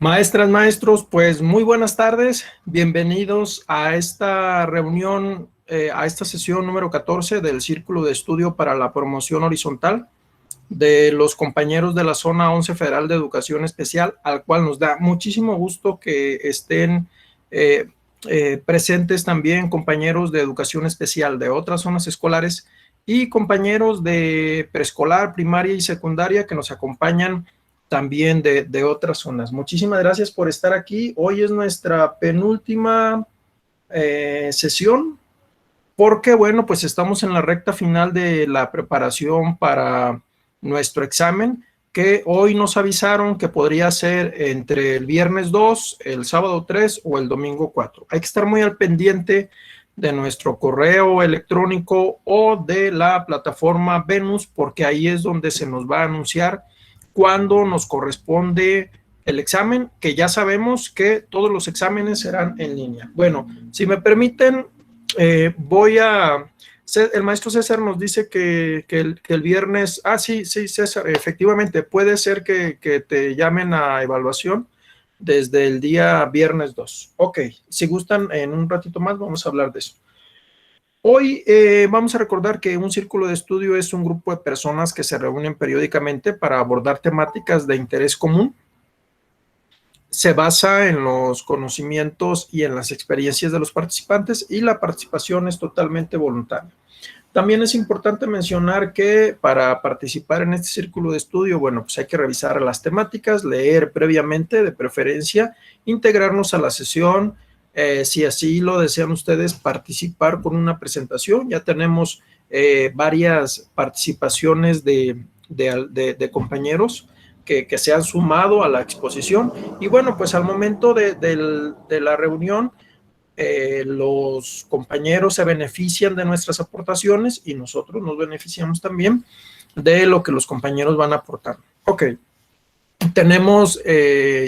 Maestras, maestros, pues muy buenas tardes. Bienvenidos a esta reunión, a esta sesión número 14 del Círculo de Estudio para la Promoción Horizontal de los compañeros de la Zona 11 Federal de Educación Especial, al cual nos da muchísimo gusto que estén presentes también compañeros de educación especial de otras zonas escolares y compañeros de preescolar, primaria y secundaria que nos acompañan también de otras zonas. Muchísimas gracias por estar aquí. Hoy es nuestra penúltima sesión porque, bueno, pues estamos en la recta final de la preparación para nuestro examen, que hoy nos avisaron que podría ser entre el viernes 2, el sábado 3 o el domingo 4. Hay que estar muy al pendiente de nuestro correo electrónico o de la plataforma Venus, porque ahí es donde se nos va a anunciar cuándo nos corresponde el examen, que ya sabemos que todos los exámenes serán en línea. Bueno, si me permiten, el maestro César nos dice que el viernes, sí, César, efectivamente, puede ser que te llamen a evaluación desde el día viernes 2. Ok, si gustan, en un ratito más vamos a hablar de eso. Hoy vamos a recordar que un círculo de estudio es un grupo de personas que se reúnen periódicamente para abordar temáticas de interés común. Se basa en los conocimientos y en las experiencias de los participantes y la participación es totalmente voluntaria. También es importante mencionar que para participar en este círculo de estudio, bueno, pues hay que revisar las temáticas, leer previamente, de preferencia, integrarnos a la sesión, si así lo desean ustedes, participar con una presentación. Ya tenemos varias participaciones de compañeros que se han sumado a la exposición. Y bueno, pues al momento de la reunión, los compañeros se benefician de nuestras aportaciones y nosotros nos beneficiamos también de lo que los compañeros van a aportar. Ok, tenemos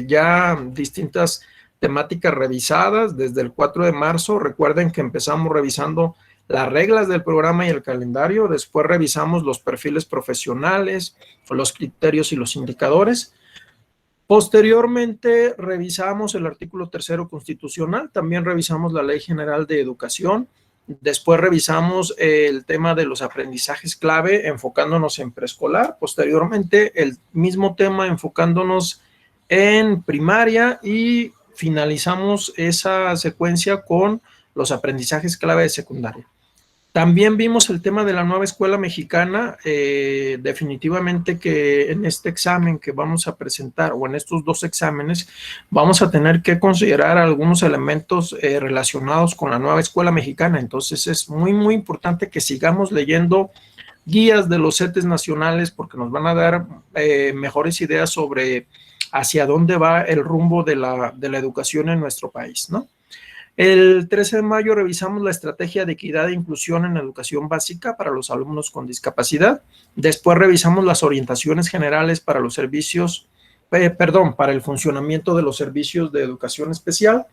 ya distintas temáticas revisadas desde el 4 de marzo. Recuerden que empezamos revisando las reglas del programa y el calendario. Después revisamos los perfiles profesionales, los criterios y los indicadores. Posteriormente revisamos el artículo 3º constitucional, también revisamos la Ley General de Educación, después revisamos el tema de los aprendizajes clave enfocándonos en preescolar, posteriormente el mismo tema enfocándonos en primaria y finalizamos esa secuencia con los aprendizajes clave de secundaria. También vimos el tema de la nueva escuela mexicana. Definitivamente que en este examen que vamos a presentar o en estos dos exámenes vamos a tener que considerar algunos elementos relacionados con la nueva escuela mexicana. Entonces es muy, muy importante que sigamos leyendo guías de los CETES nacionales porque nos van a dar mejores ideas sobre hacia dónde va el rumbo de la educación en nuestro país, ¿no? El 13 de mayo revisamos la estrategia de equidad e inclusión en educación básica para los alumnos con discapacidad. Después revisamos las orientaciones generales para los servicios, para el funcionamiento de los servicios de educación especial.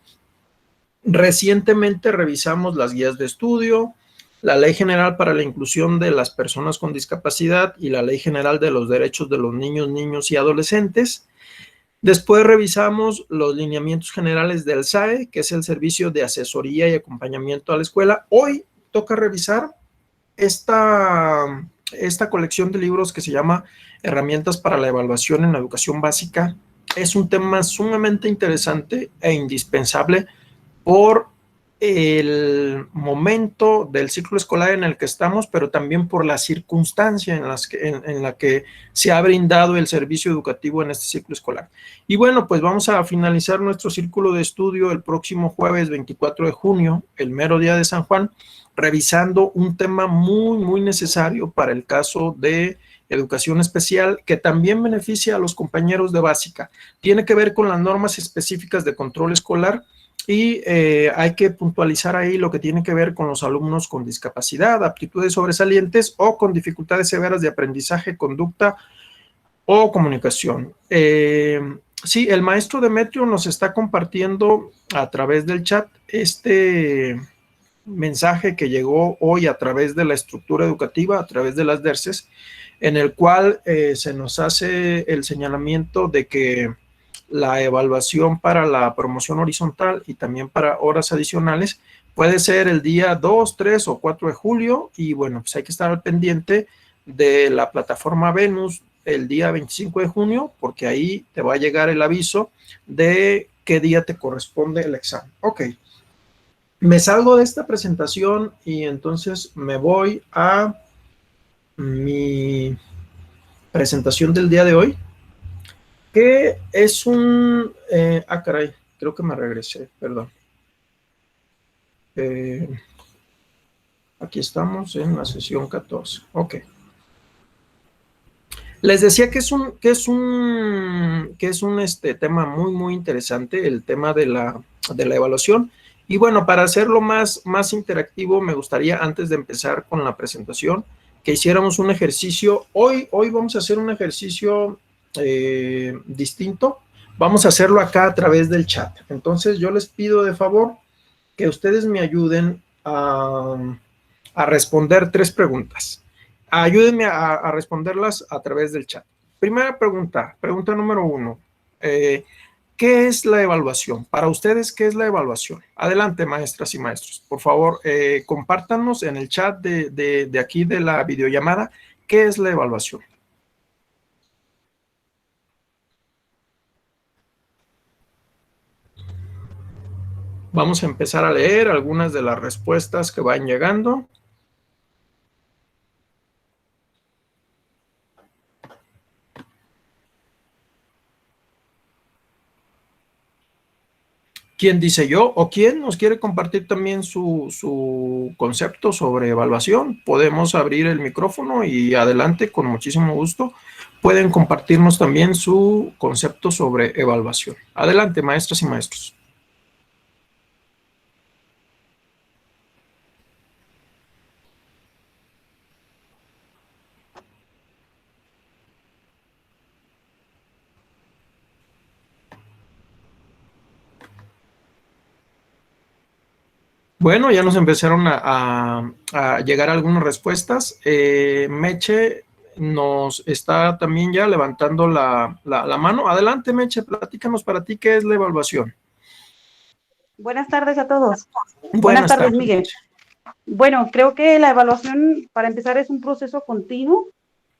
Recientemente revisamos las guías de estudio, la Ley General para la Inclusión de las Personas con Discapacidad y la Ley General de los Derechos de los Niños y Adolescentes. Después revisamos los lineamientos generales del SAE, que es el Servicio de Asesoría y Acompañamiento a la Escuela. Hoy toca revisar esta colección de libros que se llama Herramientas para la Evaluación en la Educación Básica. Es un tema sumamente interesante e indispensable por el momento del ciclo escolar en el que estamos, pero también por la circunstancia en la que se ha brindado el servicio educativo en este ciclo escolar. Y bueno, pues vamos a finalizar nuestro círculo de estudio el próximo jueves 24 de junio, el mero día de San Juan, revisando un tema muy, muy necesario para el caso de educación especial, que también beneficia a los compañeros de básica. Tiene que ver con las normas específicas de control escolar y hay que puntualizar ahí lo que tiene que ver con los alumnos con discapacidad, aptitudes sobresalientes o con dificultades severas de aprendizaje, conducta o comunicación. Sí, el maestro Demetrio nos está compartiendo a través del chat este mensaje que llegó hoy a través de la estructura educativa, a través de las DERCES, en el cual se nos hace el señalamiento de que la evaluación para la promoción horizontal y también para horas adicionales puede ser el día 2, 3 o 4 de julio y bueno, pues hay que estar al pendiente de la plataforma Venus el día 25 de junio porque ahí te va a llegar el aviso de qué día te corresponde el examen. Ok, me salgo de esta presentación y entonces me voy a mi presentación del día de hoy, que es un... caray, creo que me regresé, perdón. Aquí estamos en la sesión 14. Ok. Les decía que es un tema muy interesante, el tema de la evaluación. Y bueno, para hacerlo más interactivo, me gustaría, antes de empezar con la presentación, que hiciéramos un ejercicio. Hoy vamos a hacer un ejercicio distinto. Vamos a hacerlo acá a través del chat. Entonces, yo les pido de favor que ustedes me ayuden a responder 3 preguntas. Ayúdenme a responderlas a través del chat. Primera pregunta número 1. ¿Qué es la evaluación? Para ustedes, ¿qué es la evaluación? Adelante, maestras y maestros. Por favor, compártanos en el chat de aquí de la videollamada, ¿qué es la evaluación? Vamos a empezar a leer algunas de las respuestas que van llegando. ¿Quién dice yo? ¿O quién nos quiere compartir también su concepto sobre evaluación? Podemos abrir el micrófono y adelante, con muchísimo gusto. Pueden compartirnos también su concepto sobre evaluación. Adelante, maestras y maestros. Bueno, ya nos empezaron a llegar algunas respuestas. Meche nos está también ya levantando la mano. Adelante, Meche, platícanos para ti qué es la evaluación. Buenas tardes a todos. Buenas tardes, Miguel. Bueno, creo que la evaluación, para empezar, es un proceso continuo,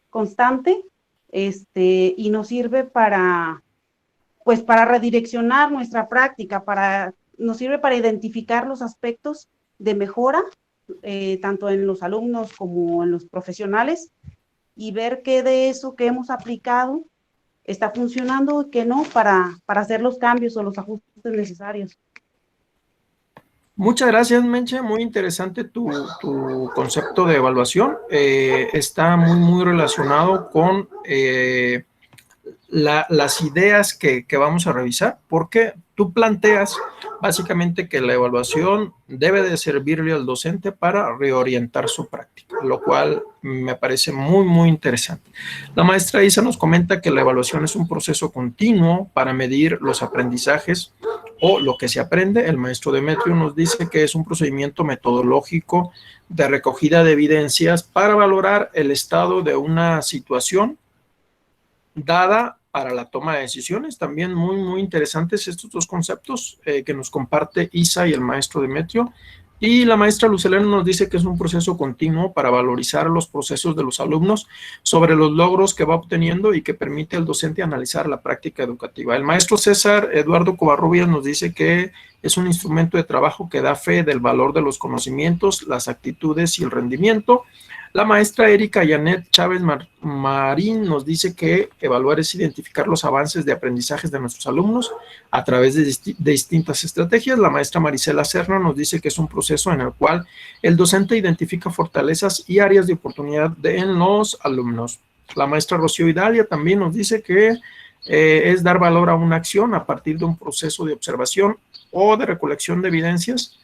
constante, y nos sirve para redireccionar nuestra práctica, nos sirve para identificar los aspectos de mejora, tanto en los alumnos como en los profesionales, y ver qué de eso que hemos aplicado está funcionando y qué no, para hacer los cambios o los ajustes necesarios. Muchas gracias, Menche. Muy interesante tu concepto de evaluación. Está muy relacionado con las ideas que vamos a revisar, porque tú planteas básicamente que la evaluación debe de servirle al docente para reorientar su práctica, lo cual me parece muy interesante. La maestra Isa nos comenta que la evaluación es un proceso continuo para medir los aprendizajes o lo que se aprende. El maestro Demetrio nos dice que es un procedimiento metodológico de recogida de evidencias para valorar el estado de una situación dada para la toma de decisiones. También muy interesantes estos dos conceptos que nos comparte Isa y el maestro Demetrio. Y la maestra Lucelena nos dice que es un proceso continuo para valorizar los procesos de los alumnos sobre los logros que va obteniendo y que permite al docente analizar la práctica educativa. El maestro César Eduardo Covarrubias nos dice que es un instrumento de trabajo que da fe del valor de los conocimientos, las actitudes y el rendimiento. La maestra Erika Janet Chávez Marín nos dice que evaluar es identificar los avances de aprendizajes de nuestros alumnos a través de distintas estrategias. La maestra Marisela Serna nos dice que es un proceso en el cual el docente identifica fortalezas y áreas de oportunidad en los alumnos. La maestra Rocío Hidalia también nos dice que es dar valor a una acción a partir de un proceso de observación o de recolección de evidencias.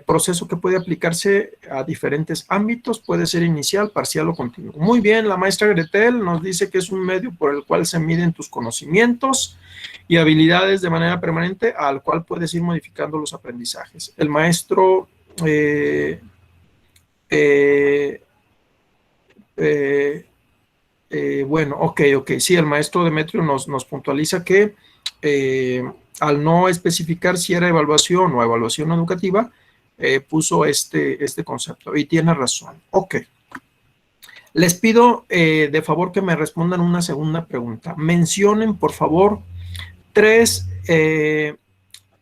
Proceso que puede aplicarse a diferentes ámbitos, puede ser inicial, parcial o continuo. Muy bien, la maestra Gretel nos dice que es un medio por el cual se miden tus conocimientos y habilidades de manera permanente, al cual puedes ir modificando los aprendizajes. El maestro bueno, ok, sí, el maestro Demetrio nos puntualiza que al no especificar si era evaluación o evaluación educativa, puso este concepto, y tiene razón. Ok. Les pido de favor que me respondan una segunda pregunta. Mencionen, por favor, 3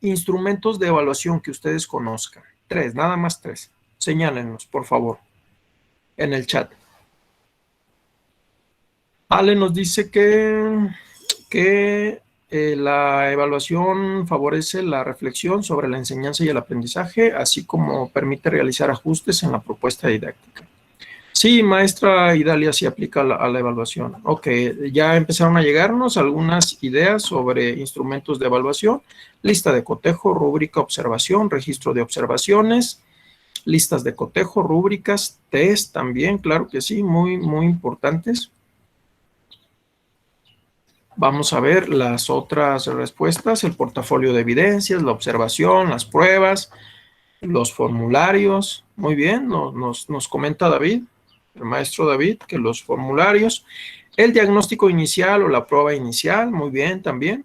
instrumentos de evaluación que ustedes conozcan. 3, nada más 3. Señálenlos, por favor, en el chat. Ale nos dice que la evaluación favorece la reflexión sobre la enseñanza y el aprendizaje, así como permite realizar ajustes en la propuesta didáctica. Sí, maestra Idalia, sí aplica a la evaluación. Ok, ya empezaron a llegarnos algunas ideas sobre instrumentos de evaluación. Lista de cotejo, rúbrica, observación, registro de observaciones, listas de cotejo, rúbricas, test también, claro que sí, muy, muy importantes. Vamos a ver las otras respuestas, el portafolio de evidencias, la observación, las pruebas, los formularios. Muy bien, nos comenta David, el maestro David, que los formularios, el diagnóstico inicial o la prueba inicial, muy bien también.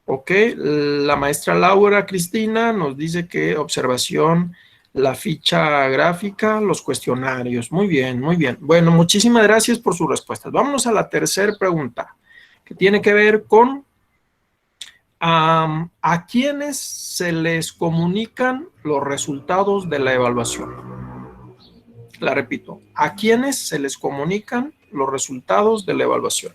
Ok, la maestra Laura Cristina nos dice que observación, la ficha gráfica, los cuestionarios. Muy bien, muy bien. Bueno, muchísimas gracias por sus respuestas. Vámonos a la tercera pregunta, que tiene que ver con ¿a quiénes se les comunican los resultados de la evaluación? La repito, ¿a quiénes se les comunican los resultados de la evaluación?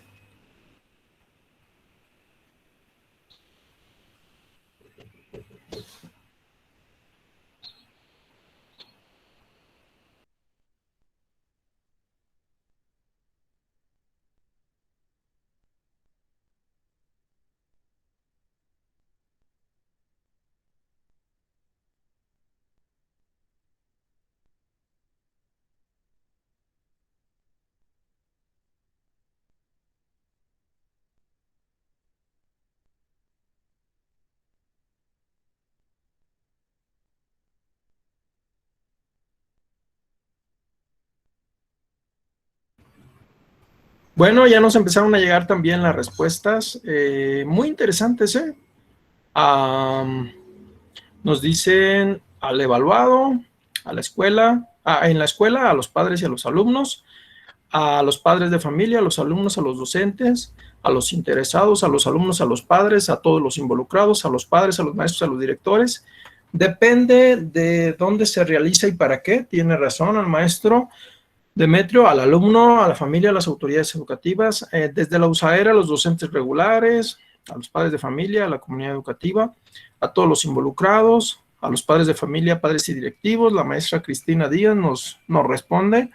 Bueno, ya nos empezaron a llegar también las respuestas, muy interesantes, ¿eh? Nos dicen al evaluado, a la escuela, en la escuela, a los padres y a los alumnos, a los padres de familia, a los alumnos, a los docentes, a los interesados, a los alumnos, a los padres, a todos los involucrados, a los padres, a los maestros, a los directores. Depende de dónde se realiza y para qué. Tiene razón el maestro Demetrio, al alumno, a la familia, a las autoridades educativas, desde la USAER, a los docentes regulares, a los padres de familia, a la comunidad educativa, a todos los involucrados, a los padres de familia, padres y directivos. La maestra Cristina Díaz nos responde.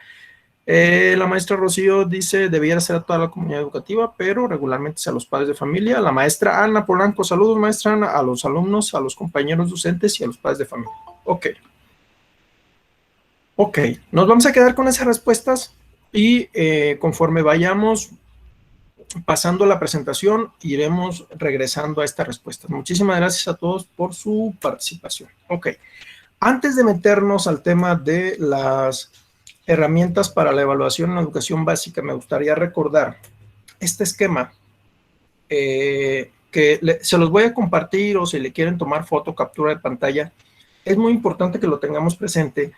La maestra Rocío dice, debiera ser a toda la comunidad educativa, pero regularmente es a los padres de familia. La maestra Ana Polanco, saludos maestra Ana, a los alumnos, a los compañeros docentes y a los padres de familia. Ok. Ok, nos vamos a quedar con esas respuestas y conforme vayamos pasando la presentación, iremos regresando a estas respuestas. Muchísimas gracias a todos por su participación. Ok, antes de meternos al tema de las herramientas para la evaluación en la educación básica, me gustaría recordar este esquema que se los voy a compartir, o si le quieren tomar foto, captura de pantalla. Es muy importante que lo tengamos presente.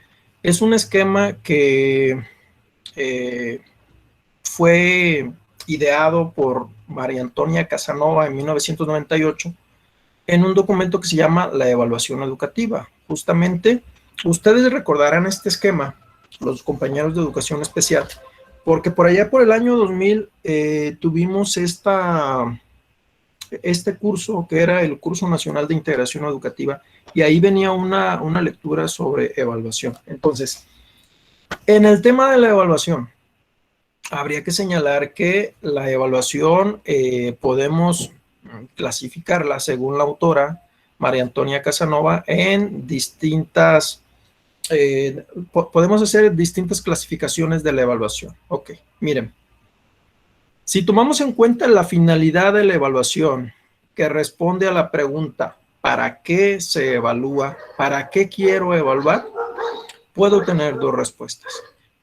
Es un esquema que fue ideado por María Antonia Casanova en 1998 en un documento que se llama La Evaluación Educativa. Justamente, ustedes recordarán este esquema, los compañeros de educación especial, porque por allá por el año 2000 tuvimos este curso que era el Curso Nacional de Integración Educativa, y ahí venía una lectura sobre evaluación. Entonces, en el tema de la evaluación, habría que señalar que la evaluación podemos clasificarla, según la autora María Antonia Casanova, en distintas, podemos hacer distintas clasificaciones de la evaluación. Ok, miren. Si tomamos en cuenta la finalidad de la evaluación, que responde a la pregunta, ¿para qué se evalúa? ¿Para qué quiero evaluar? Puedo tener dos respuestas.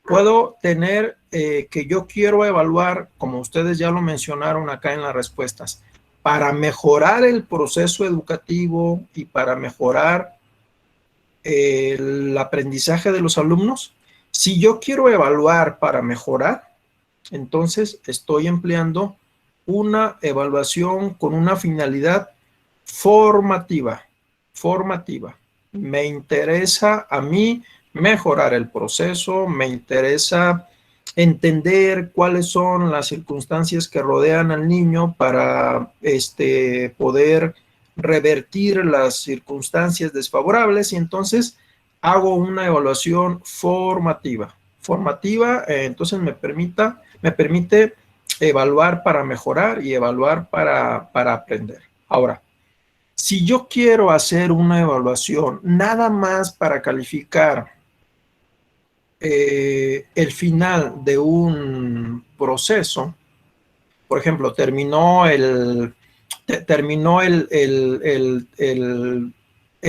Puedo tener que yo quiero evaluar, como ustedes ya lo mencionaron acá en las respuestas, para mejorar el proceso educativo y para mejorar el aprendizaje de los alumnos. Si yo quiero evaluar para mejorar, entonces estoy empleando una evaluación con una finalidad formativa. Me interesa a mí mejorar el proceso, me interesa entender cuáles son las circunstancias que rodean al niño para poder revertir las circunstancias desfavorables, y entonces hago una evaluación formativa. Entonces me permite evaluar para mejorar y evaluar para aprender. Ahora, si yo quiero hacer una evaluación nada más para calificar el final de un proceso, por ejemplo, terminó el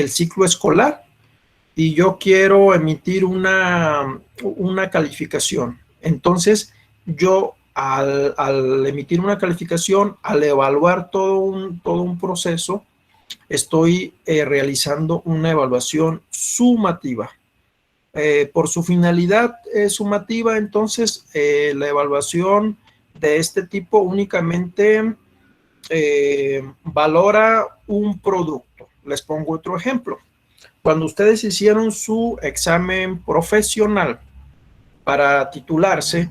ciclo escolar y yo quiero emitir una calificación. Entonces, yo al emitir una calificación, al evaluar todo un proceso, estoy realizando una evaluación sumativa. Por su finalidad sumativa, entonces, la evaluación de este tipo únicamente valora un producto. Les pongo otro ejemplo. Cuando ustedes hicieron su examen profesional para titularse,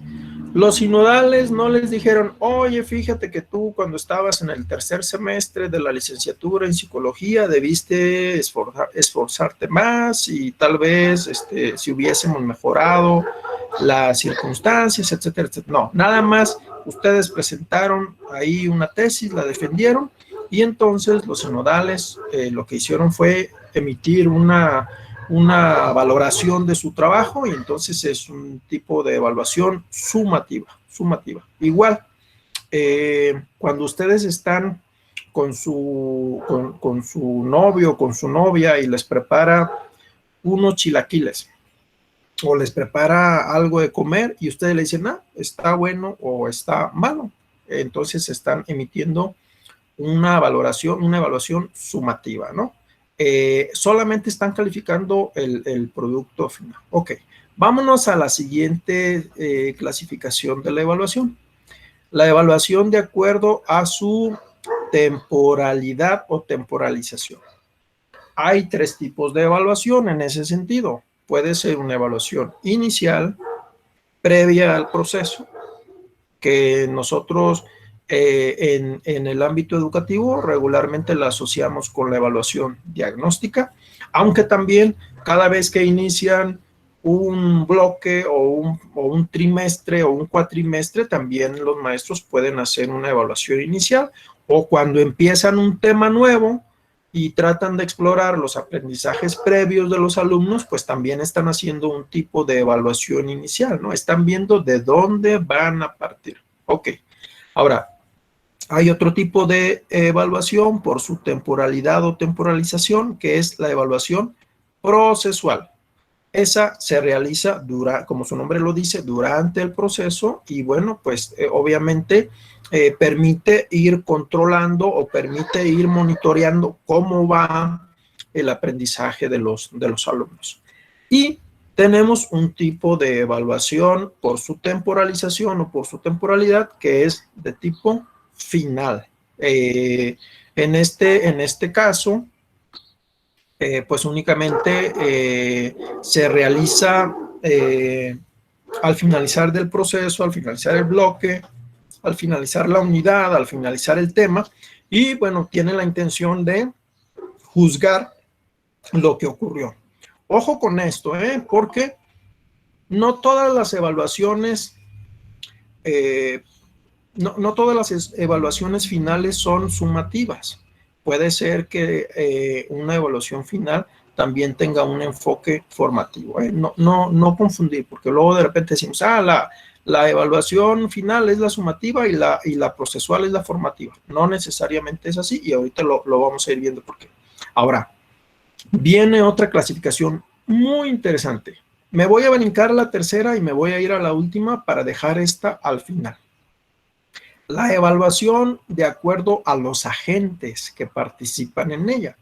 los sinodales no les dijeron, oye, fíjate que tú cuando estabas en el tercer semestre de la licenciatura en psicología debiste esforzarte más y tal vez si hubiésemos mejorado las circunstancias, etcétera, etcétera. No, nada más ustedes presentaron ahí una tesis, la defendieron, y entonces los sinodales lo que hicieron fue emitir una valoración de su trabajo, y entonces es un tipo de evaluación sumativa. Igual, cuando ustedes están con su novio, con su novia, y les prepara unos chilaquiles o les prepara algo de comer y ustedes le dicen, está bueno o está malo, entonces están emitiendo una evaluación sumativa, ¿no? Solamente están calificando el producto final. Ok, vámonos a la siguiente clasificación de la evaluación. La evaluación de acuerdo a su temporalidad o temporalización. Hay 3 tipos de evaluación en ese sentido. Puede ser una evaluación inicial, previa al proceso, que nosotros en el ámbito educativo regularmente la asociamos con la evaluación diagnóstica, aunque también cada vez que inician un bloque o un trimestre o un cuatrimestre, también los maestros pueden hacer una evaluación inicial, o cuando empiezan un tema nuevo y tratan de explorar los aprendizajes previos de los alumnos, pues también están haciendo un tipo de evaluación inicial, ¿no? Están viendo de dónde van a partir. Ok, ahora, hay otro tipo de evaluación por su temporalidad o temporalización, que es la evaluación procesual. Esa se realiza, como su nombre lo dice, durante el proceso, y bueno, pues obviamente permite ir controlando o permite ir monitoreando cómo va el aprendizaje de los alumnos. Y tenemos un tipo de evaluación por su temporalización o por su temporalidad, que es de tipo final. En este caso, pues únicamente se realiza al finalizar del proceso, al finalizar el bloque, al finalizar la unidad, al finalizar el tema, y bueno, tiene la intención de juzgar lo que ocurrió. Ojo con esto, porque no todas las evaluaciones no todas las evaluaciones finales son sumativas. Puede ser que una evaluación final también tenga un enfoque formativo. No confundir, porque luego de repente decimos, la evaluación final es la sumativa y la procesual es la formativa. No necesariamente es así, y ahorita lo vamos a ir viendo por qué. Ahora, viene otra clasificación muy interesante. Me voy a brincar la tercera y me voy a ir a la última para dejar esta al final. La evaluación de acuerdo a los agentes que participan en ella.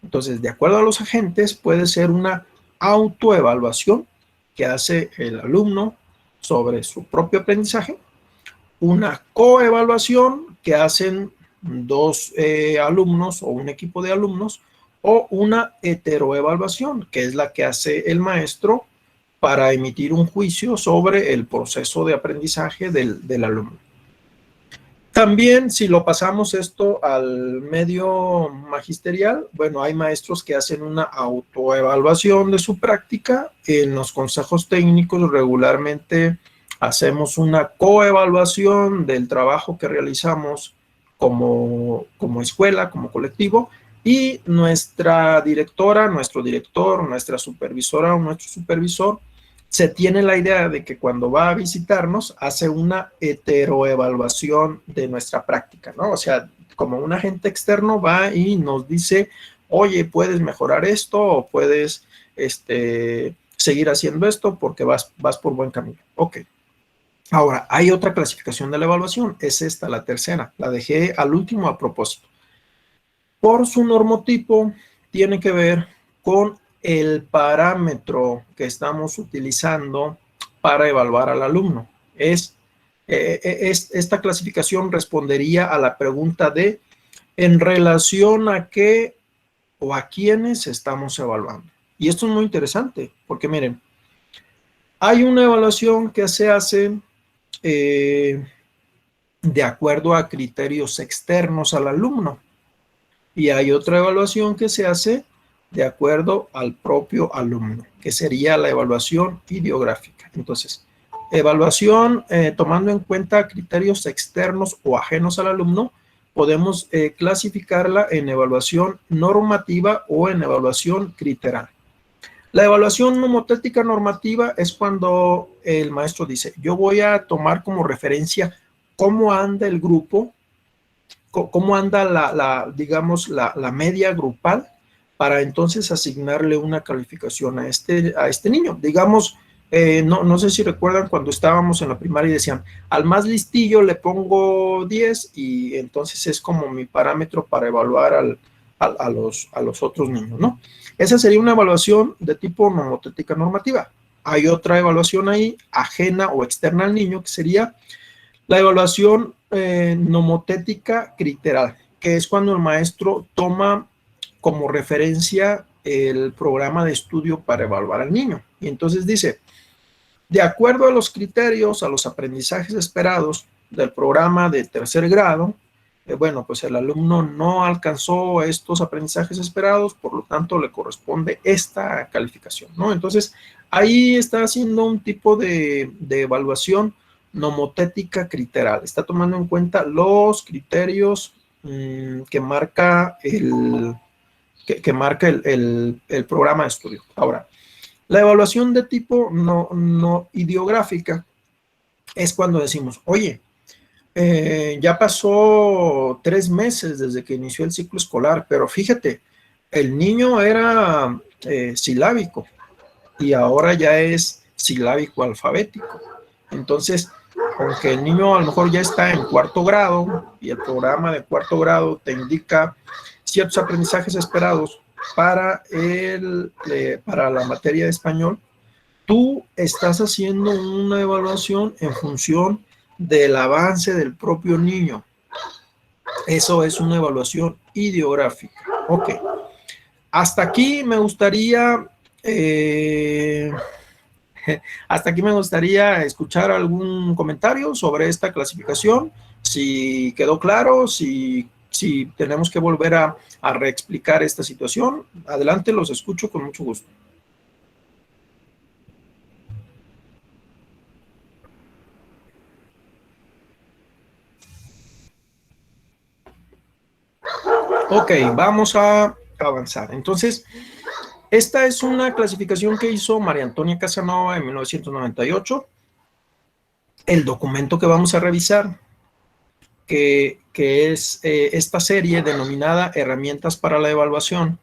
Entonces, de acuerdo a los agentes, puede ser una autoevaluación que hace el alumno sobre su propio aprendizaje, una coevaluación que hacen dos alumnos o un equipo de alumnos, o una heteroevaluación, que es la que hace el maestro para emitir un juicio sobre el proceso de aprendizaje del alumno. También, si lo pasamos esto al medio magisterial, bueno, hay maestros que hacen una autoevaluación de su práctica. En los consejos técnicos regularmente hacemos una coevaluación del trabajo que realizamos como escuela, como colectivo, y nuestra directora, nuestro director, nuestra supervisora o nuestro supervisor se tiene la idea de que cuando va a visitarnos hace una heteroevaluación de nuestra práctica, ¿no? O sea, como un agente externo va y nos dice, oye, puedes mejorar esto o puedes seguir haciendo esto porque vas por buen camino. Ok. Ahora, hay otra clasificación de la evaluación, es esta, la tercera. La dejé al último a propósito. Por su normotipo, tiene que ver con el parámetro que estamos utilizando para evaluar al alumno. Esta clasificación respondería a la pregunta de en relación a qué o a quiénes estamos evaluando. Y esto es muy interesante, porque miren, hay una evaluación que se hace de acuerdo a criterios externos al alumno. Y hay otra evaluación que se hace de acuerdo al propio alumno, que sería la evaluación ideográfica. Entonces, evaluación tomando en cuenta criterios externos o ajenos al alumno, podemos clasificarla en evaluación normativa o en evaluación criteral. La evaluación nomotética normativa es cuando el maestro dice, yo voy a tomar como referencia cómo anda el grupo, cómo anda digamos, la media grupal, para entonces asignarle una calificación a este niño. Digamos, no sé si recuerdan cuando estábamos en la primaria y decían, al más listillo le pongo 10 y entonces es como mi parámetro para evaluar a los otros niños, ¿no? Esa sería una evaluación de tipo nomotética normativa. Hay otra evaluación ahí, ajena o externa al niño, que sería la evaluación nomotética criteral, que es cuando el maestro toma como referencia el programa de estudio para evaluar al niño. Y entonces dice, de acuerdo a los criterios, a los aprendizajes esperados del programa de tercer grado, bueno, pues el alumno no alcanzó estos aprendizajes esperados, por lo tanto le corresponde esta calificación, ¿no? Entonces, ahí está haciendo un tipo de evaluación nomotética criteral. Está tomando en cuenta los criterios que marca el programa de estudio. Ahora, la evaluación de tipo no ideográfica es cuando decimos, oye, ya pasó 3 meses desde que inició el ciclo escolar, pero fíjate, el niño era silábico y ahora ya es silábico alfabético. Entonces, aunque el niño a lo mejor ya está en 4º grado y el programa de 4º grado te indica ciertos aprendizajes esperados para la materia de español, tú estás haciendo una evaluación en función del avance del propio niño. Eso es una evaluación ideográfica. Ok. Hasta aquí me gustaría escuchar algún comentario sobre esta clasificación, si quedó claro, si tenemos que volver a reexplicar esta situación. Adelante, los escucho con mucho gusto. Ok, vamos a avanzar. Entonces, esta es una clasificación que hizo María Antonia Casanova en 1998. El documento que vamos a revisar, que es esta serie denominada Herramientas para la Evaluación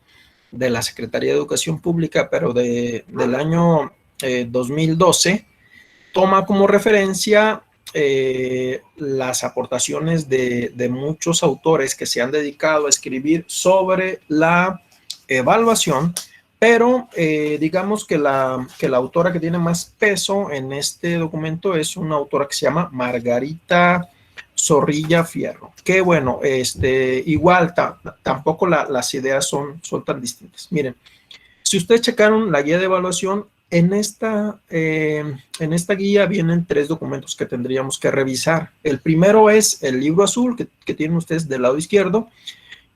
de la Secretaría de Educación Pública, pero del año 2012, toma como referencia las aportaciones de muchos autores que se han dedicado a escribir sobre la evaluación, pero digamos que la autora que tiene más peso en este documento es una autora que se llama Margarita Zorrilla Fierro, que bueno, igual tampoco las ideas son tan distintas. Miren, si ustedes checaron la guía de evaluación, en esta guía vienen 3 documentos que tendríamos que revisar. El primero es el libro azul que tienen ustedes del lado izquierdo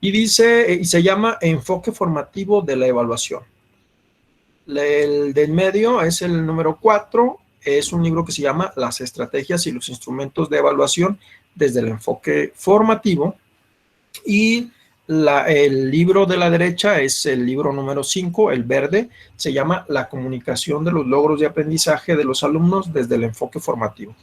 y dice, y se llama Enfoque Formativo de la Evaluación. El del medio es el número 4, es un libro que se llama Las estrategias y los instrumentos de evaluación desde el enfoque formativo. Y el libro de la derecha es el libro número 5, el verde, se llama La comunicación de los logros de aprendizaje de los alumnos desde el enfoque formativo.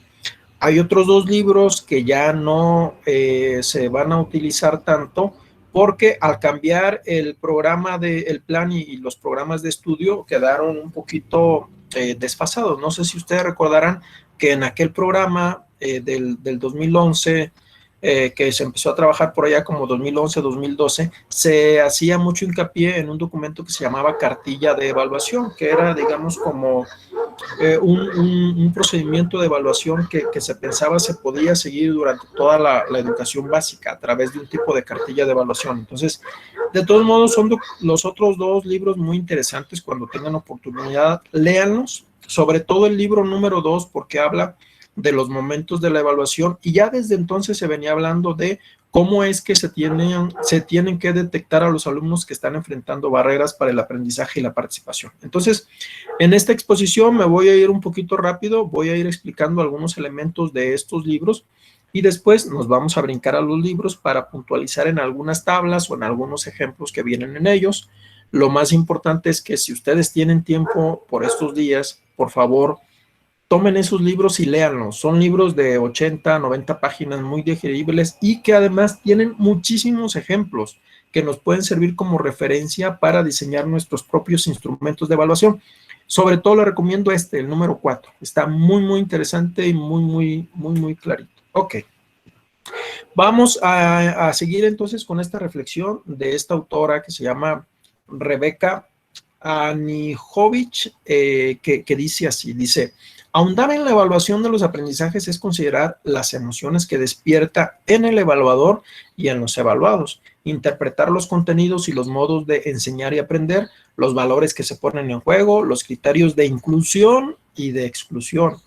Hay otros 2 libros que ya no se van a utilizar tanto porque al cambiar el programa el plan y los programas de estudio quedaron un poquito desfasados. No sé si ustedes recordarán que en aquel programa del 2011, que se empezó a trabajar por allá como 2011-2012, se hacía mucho hincapié en un documento que se llamaba cartilla de evaluación, que era, digamos, como un procedimiento de evaluación que se pensaba se podía seguir durante toda la educación básica a través de un tipo de cartilla de evaluación. Entonces, de todos modos, son los otros 2 libros muy interesantes. Cuando tengan oportunidad, léanlos, sobre todo el libro número 2, porque habla de los momentos de la evaluación y ya desde entonces se venía hablando de cómo es que se tienen que detectar a los alumnos que están enfrentando barreras para el aprendizaje y la participación. Entonces, en esta exposición me voy a ir un poquito rápido, voy a ir explicando algunos elementos de estos libros y después nos vamos a brincar a los libros para puntualizar en algunas tablas o en algunos ejemplos que vienen en ellos. Lo más importante es que si ustedes tienen tiempo por estos días, por favor, tomen esos libros y léanlos. Son libros de 80, 90 páginas muy digeribles y que además tienen muchísimos ejemplos que nos pueden servir como referencia para diseñar nuestros propios instrumentos de evaluación. Sobre todo le recomiendo el número 4. Está muy interesante y muy clarito. Ok. Vamos a seguir entonces con esta reflexión de esta autora que se llama Rebeca Anijovic, que dice así, dice: ahondar en la evaluación de los aprendizajes es considerar las emociones que despierta en el evaluador y en los evaluados, interpretar los contenidos y los modos de enseñar y aprender, los valores que se ponen en juego, los criterios de inclusión y de exclusión,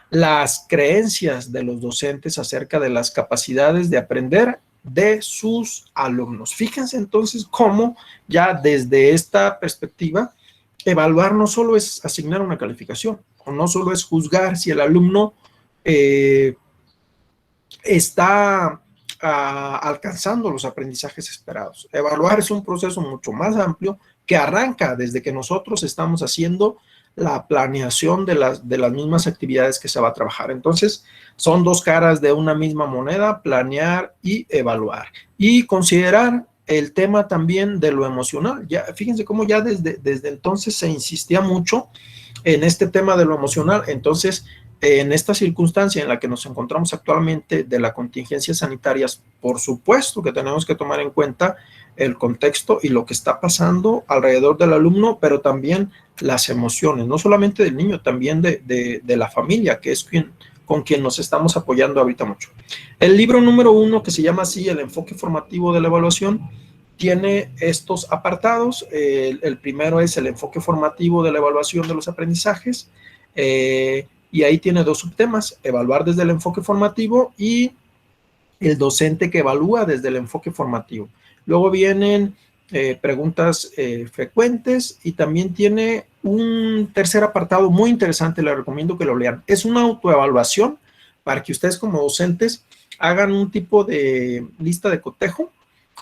las creencias de los docentes acerca de las capacidades de aprender de sus alumnos. Fíjense entonces cómo ya desde esta perspectiva, evaluar no solo es asignar una calificación, o no solo es juzgar si el alumno está alcanzando los aprendizajes esperados. Evaluar es un proceso mucho más amplio que arranca desde que nosotros estamos haciendo la planeación de las mismas actividades que se va a trabajar. Entonces, son 2 caras de una misma moneda: planear y evaluar. Y considerar el tema también de lo emocional. Ya, fíjense cómo ya desde entonces se insistía mucho en este tema de lo emocional. Entonces, en esta circunstancia en la que nos encontramos actualmente de la contingencia sanitaria, por supuesto que tenemos que tomar en cuenta el contexto y lo que está pasando alrededor del alumno, pero también las emociones, no solamente del niño, también de la familia, que es con quien nos estamos apoyando ahorita mucho. El libro número 1, que se llama así, El enfoque formativo de la evaluación, tiene estos apartados. El primero es el enfoque formativo de la evaluación de los aprendizajes, y ahí tiene 2 subtemas: evaluar desde el enfoque formativo y el docente que evalúa desde el enfoque formativo. Luego vienen preguntas frecuentes y también tiene un tercer apartado muy interesante, les recomiendo que lo lean. Es una autoevaluación para que ustedes como docentes hagan un tipo de lista de cotejo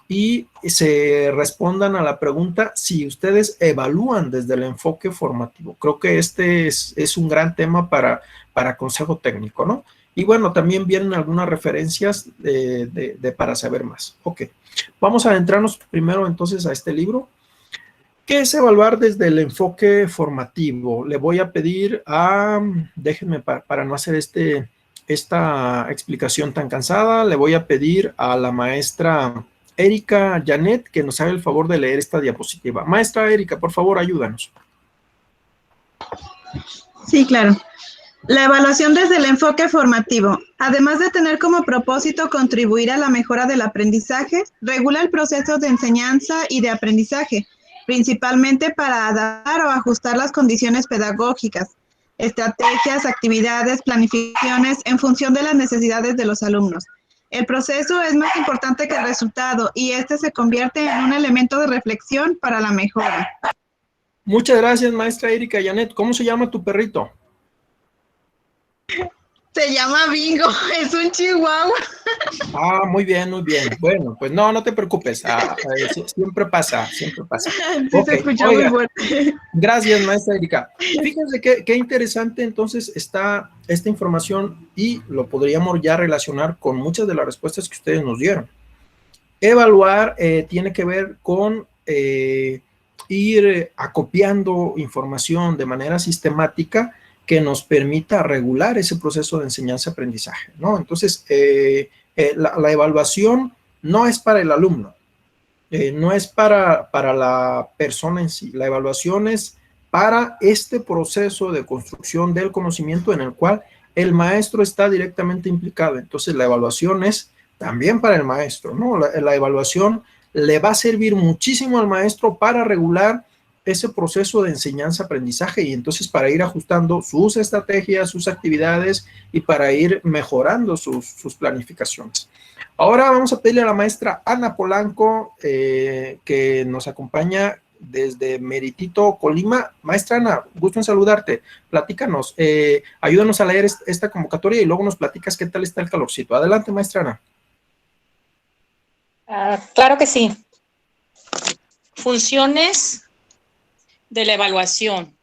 y se respondan a la pregunta si ustedes evalúan desde el enfoque formativo. Creo que este es un gran tema para consejo técnico, ¿no? Y bueno, también vienen algunas referencias para saber más. Ok, vamos a adentrarnos primero entonces a este libro, ¿Qué es evaluar desde el enfoque formativo? Le voy a pedir a, déjenme para no hacer esta explicación tan cansada, le voy a pedir a la maestra Erika Janet que nos haga el favor de leer esta diapositiva. Maestra Erika, por favor, ayúdanos. Sí, claro. La evaluación desde el enfoque formativo, además de tener como propósito contribuir a la mejora del aprendizaje, regula el proceso de enseñanza y de aprendizaje, principalmente para adaptar o ajustar las condiciones pedagógicas, estrategias, actividades, planificaciones en función de las necesidades de los alumnos. El proceso es más importante que el resultado y este se convierte en un elemento de reflexión para la mejora. Muchas gracias, maestra Erika Janet. ¿Cómo se llama tu perrito? Se llama Bingo, es un chihuahua. Ah, muy bien, muy bien. Bueno, pues no te preocupes. Siempre pasa, siempre pasa. Sí, Ok, se escuchó oiga, muy fuerte. gracias, maestra Erika. Fíjense qué interesante entonces está esta información y lo podríamos ya relacionar con muchas de las respuestas que ustedes nos dieron. Evaluar tiene que ver con ir acopiando información de manera sistemática que nos permita regular ese proceso de enseñanza-aprendizaje, ¿no? Entonces, la evaluación no es para el alumno, no es para la persona en sí. La evaluación es para este proceso de construcción del conocimiento en el cual el maestro está directamente implicado. Entonces, la evaluación es también para el maestro, ¿no? La evaluación le va a servir muchísimo al maestro para regular ese proceso de enseñanza-aprendizaje y entonces para ir ajustando sus estrategias, sus actividades y para ir mejorando sus planificaciones. Ahora vamos a pedirle a la maestra Ana Polanco que nos acompaña desde Meritito, Colima. Maestra Ana, gusto en saludarte. Platícanos, ayúdanos a leer esta convocatoria y luego nos platicas qué tal está el calorcito. Adelante, maestra Ana. Claro que sí. Funciones de la evaluación.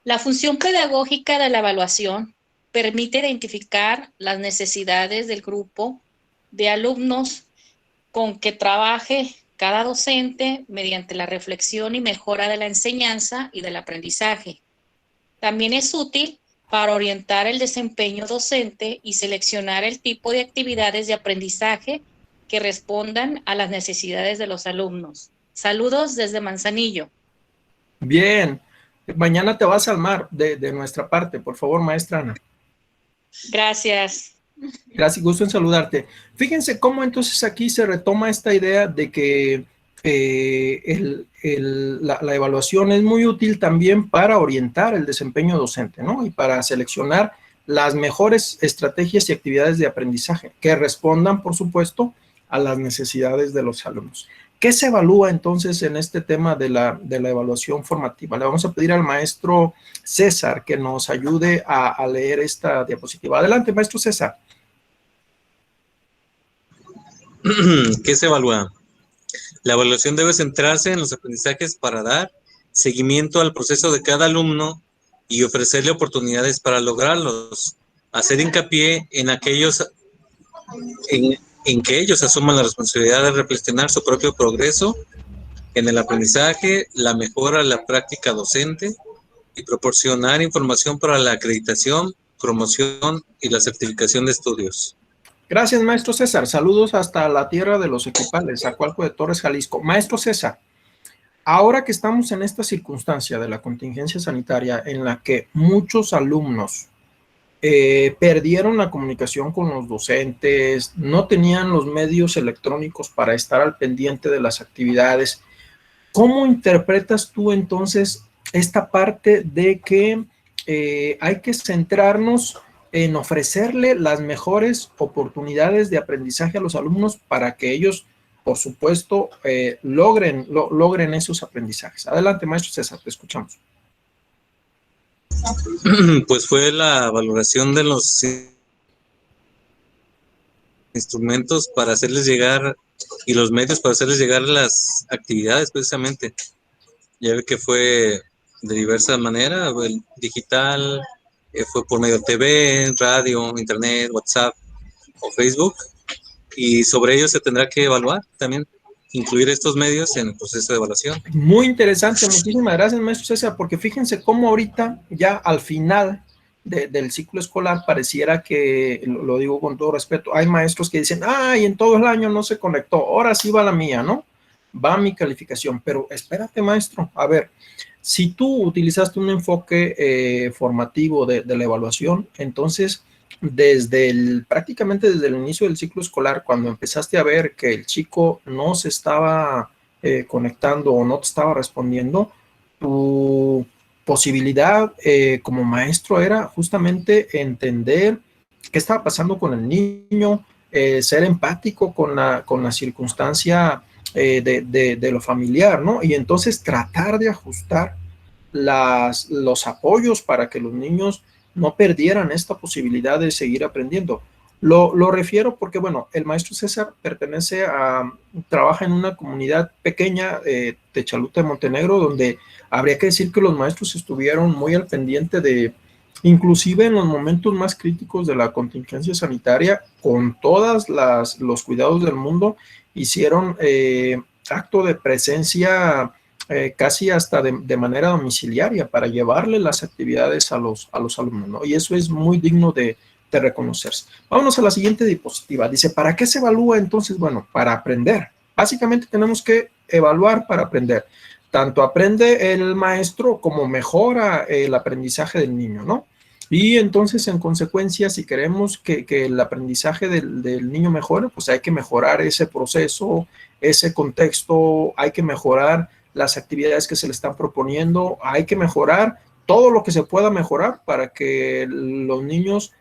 La función pedagógica de la evaluación permite identificar las necesidades del grupo de alumnos con que trabaje cada docente mediante la reflexión y mejora de la enseñanza y del aprendizaje. También es útil para orientar el desempeño docente y seleccionar el tipo de actividades de aprendizaje que respondan a las necesidades de los alumnos. Saludos desde Manzanillo. Bien, mañana te vas al mar de nuestra parte, por favor, maestra Ana. Gracias. Gracias, gusto en saludarte. Fíjense cómo entonces aquí se retoma esta idea de que la evaluación es muy útil también para orientar el desempeño docente, ¿no? Y para seleccionar las mejores estrategias y actividades de aprendizaje que respondan, por supuesto, a las necesidades de los alumnos. ¿Qué se evalúa entonces en este tema de la evaluación formativa? Le vamos a pedir al maestro César que nos ayude a leer esta diapositiva. Adelante, maestro César. ¿Qué se evalúa? La evaluación debe centrarse en los aprendizajes para dar seguimiento al proceso de cada alumno y ofrecerle oportunidades para lograrlos. Hacer hincapié en aquellos en que ellos asuman la responsabilidad de reflexionar su propio progreso en el aprendizaje, la mejora de la práctica docente y proporcionar información para la acreditación, promoción y la certificación de estudios. Gracias, maestro César. Saludos hasta la tierra de los equipales, Acualco de Torres, Jalisco. Maestro César, ahora que estamos en esta circunstancia de la contingencia sanitaria en la que muchos alumnos perdieron la comunicación con los docentes, no tenían los medios electrónicos para estar al pendiente de las actividades. ¿Cómo interpretas tú entonces esta parte de que hay que centrarnos en ofrecerle las mejores oportunidades de aprendizaje a los alumnos para que ellos, por supuesto, logren esos aprendizajes? Adelante, maestro César, te escuchamos. Pues fue la valoración de los instrumentos para hacerles llegar y los medios para hacerles llegar las actividades precisamente. Ya ve que fue de diversa manera, el digital, fue por medio de TV, radio, internet, WhatsApp o Facebook, y sobre ello se tendrá que evaluar también incluir estos medios en el proceso de evaluación. Muy interesante, muchísimas gracias, maestro César, porque fíjense cómo ahorita, ya al final del ciclo escolar, pareciera que, lo digo con todo respeto, hay maestros que dicen, ay, en todo el año no se conectó, ahora sí va la mía, ¿no? Va mi calificación, pero espérate, maestro, a ver, si tú utilizaste un enfoque formativo de la evaluación, entonces prácticamente desde el inicio del ciclo escolar, cuando empezaste a ver que el chico no se estaba conectando o no te estaba respondiendo, tu posibilidad como maestro era justamente entender qué estaba pasando con el niño, ser empático con la circunstancia de lo familiar, ¿no? Y entonces tratar de ajustar los apoyos para que los niños no perdieran esta posibilidad de seguir aprendiendo. Lo refiero porque, bueno, el maestro César trabaja en una comunidad pequeña de Chaluta de Montenegro, donde habría que decir que los maestros estuvieron muy al pendiente inclusive en los momentos más críticos de la contingencia sanitaria, con todos los cuidados del mundo, hicieron acto de presencia casi hasta de manera domiciliaria para llevarle las actividades a los alumnos, ¿no? Y eso es muy digno de reconocerse. Vámonos a la siguiente diapositiva. Dice, ¿para qué se evalúa entonces? Bueno, para aprender. Básicamente tenemos que evaluar para aprender. Tanto aprende el maestro como mejora el aprendizaje del niño, ¿no? Y entonces, en consecuencia, si queremos que el aprendizaje del niño mejore, pues hay que mejorar ese proceso, ese contexto, hay que mejorar las actividades que se le están proponiendo, hay que mejorar todo lo que se pueda mejorar para que los niños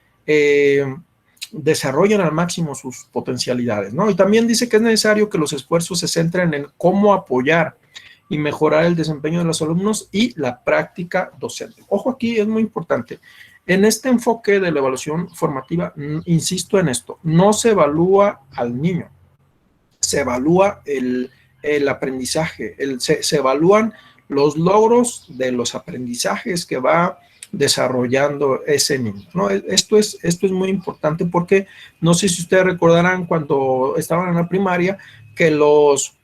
desarrollen al máximo sus potencialidades, ¿no? Y también dice que es necesario que los esfuerzos se centren en cómo apoyar y mejorar el desempeño de los alumnos y la práctica docente. Ojo, aquí es muy importante. En este enfoque de la evaluación formativa, insisto en esto, no se evalúa al niño, se evalúa el aprendizaje, se evalúan los logros de los aprendizajes que va desarrollando ese niño, ¿no? Esto es muy importante porque no sé si ustedes recordarán cuando estaban en la primaria que los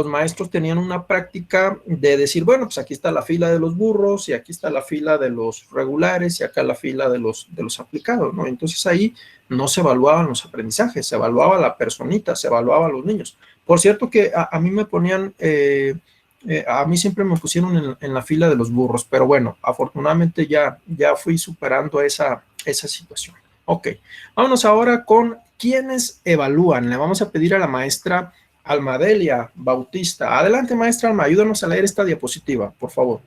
maestros tenían una práctica de decir, bueno, pues aquí está la fila de los burros y aquí está la fila de los regulares y acá la fila de los aplicados, ¿no? Entonces ahí no se evaluaban los aprendizajes, se evaluaba la personita, se evaluaba a los niños. Por cierto que a mí me ponían, a mí siempre me pusieron en la fila de los burros, pero bueno, afortunadamente ya fui superando esa situación. Ok, vámonos ahora con quiénes evalúan. Le vamos a pedir a la maestra Almadelia Bautista. Adelante, maestra Alma, ayúdanos a leer esta diapositiva, por favor.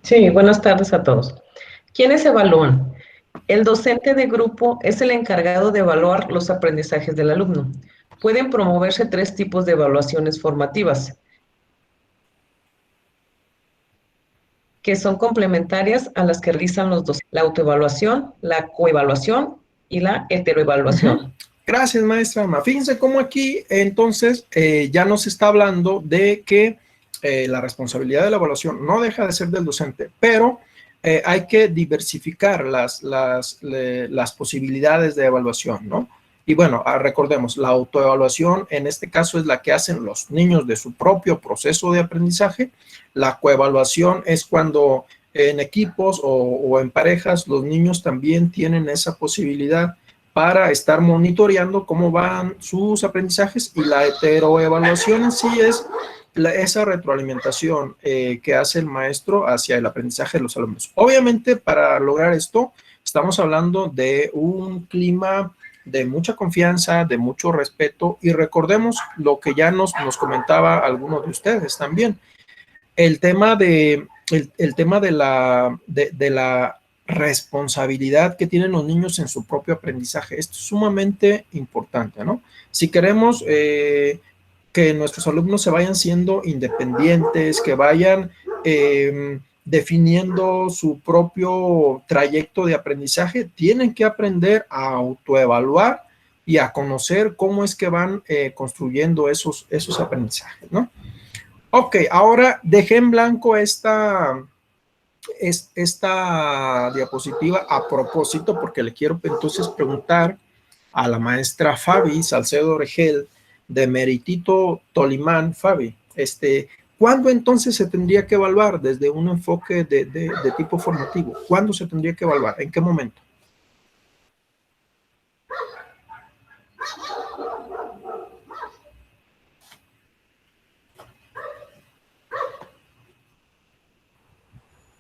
Sí, buenas tardes a todos. ¿Quiénes evalúan? El docente de grupo es el encargado de evaluar los aprendizajes del alumno. Pueden promoverse 3 tipos de evaluaciones formativas, que son complementarias a las que realizan los docentes: la autoevaluación, la coevaluación y la heteroevaluación. Gracias, maestra Alma. Fíjense cómo aquí, entonces, ya nos está hablando de que la responsabilidad de la evaluación no deja de ser del docente, pero hay que diversificar las posibilidades de evaluación, ¿no? Y bueno, recordemos, la autoevaluación en este caso es la que hacen los niños de su propio proceso de aprendizaje. La coevaluación es cuando en equipos o en parejas los niños también tienen esa posibilidad para estar monitoreando cómo van sus aprendizajes, y la heteroevaluación en sí es esa retroalimentación que hace el maestro hacia el aprendizaje de los alumnos. Obviamente, para lograr esto, estamos hablando de un clima de mucha confianza, de mucho respeto, y recordemos lo que ya nos comentaba alguno de ustedes también, el tema de la responsabilidad que tienen los niños en su propio aprendizaje. Esto es sumamente importante, ¿no? Si queremos que nuestros alumnos se vayan siendo independientes, que vayan definiendo su propio trayecto de aprendizaje, tienen que aprender a autoevaluar y a conocer cómo es que van construyendo esos aprendizajes, ¿no? Ok, ahora dejé en blanco esta diapositiva a propósito porque le quiero entonces preguntar a la maestra Fabi Salcedo Oregel de Meritito Tolimán, Fabi. ¿Cuándo entonces se tendría que evaluar desde un enfoque de tipo formativo? ¿Cuándo se tendría que evaluar? ¿En qué momento?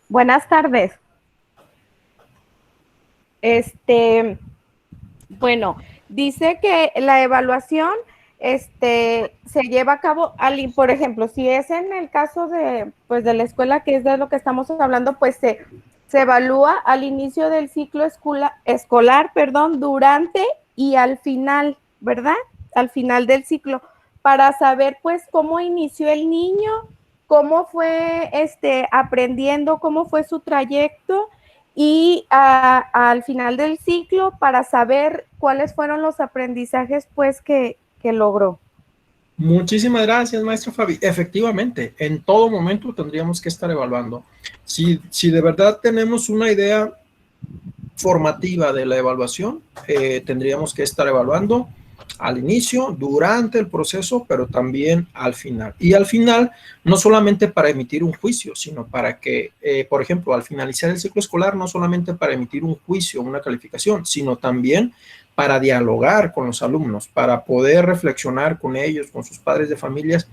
Buenas tardes. Bueno, dice que la evaluación se lleva a cabo, por ejemplo, si es en el caso de, pues, de la escuela, que es de lo que estamos hablando, pues se evalúa al inicio del ciclo escolar, durante y al final, ¿verdad? Al final del ciclo, para saber, pues, cómo inició el niño, cómo fue aprendiendo, cómo fue su trayecto, y al final del ciclo para saber cuáles fueron los aprendizajes pues que logró. Muchísimas gracias, maestra Fabi. Efectivamente, en todo momento tendríamos que estar evaluando. Si de verdad tenemos una idea formativa de la evaluación, tendríamos que estar evaluando al inicio, durante el proceso, pero también al final. Y al final, no solamente para emitir un juicio, sino para que, por ejemplo, al finalizar el ciclo escolar, no solamente para emitir un juicio, una calificación, sino también para dialogar con los alumnos, para poder reflexionar con ellos, con sus padres de familias,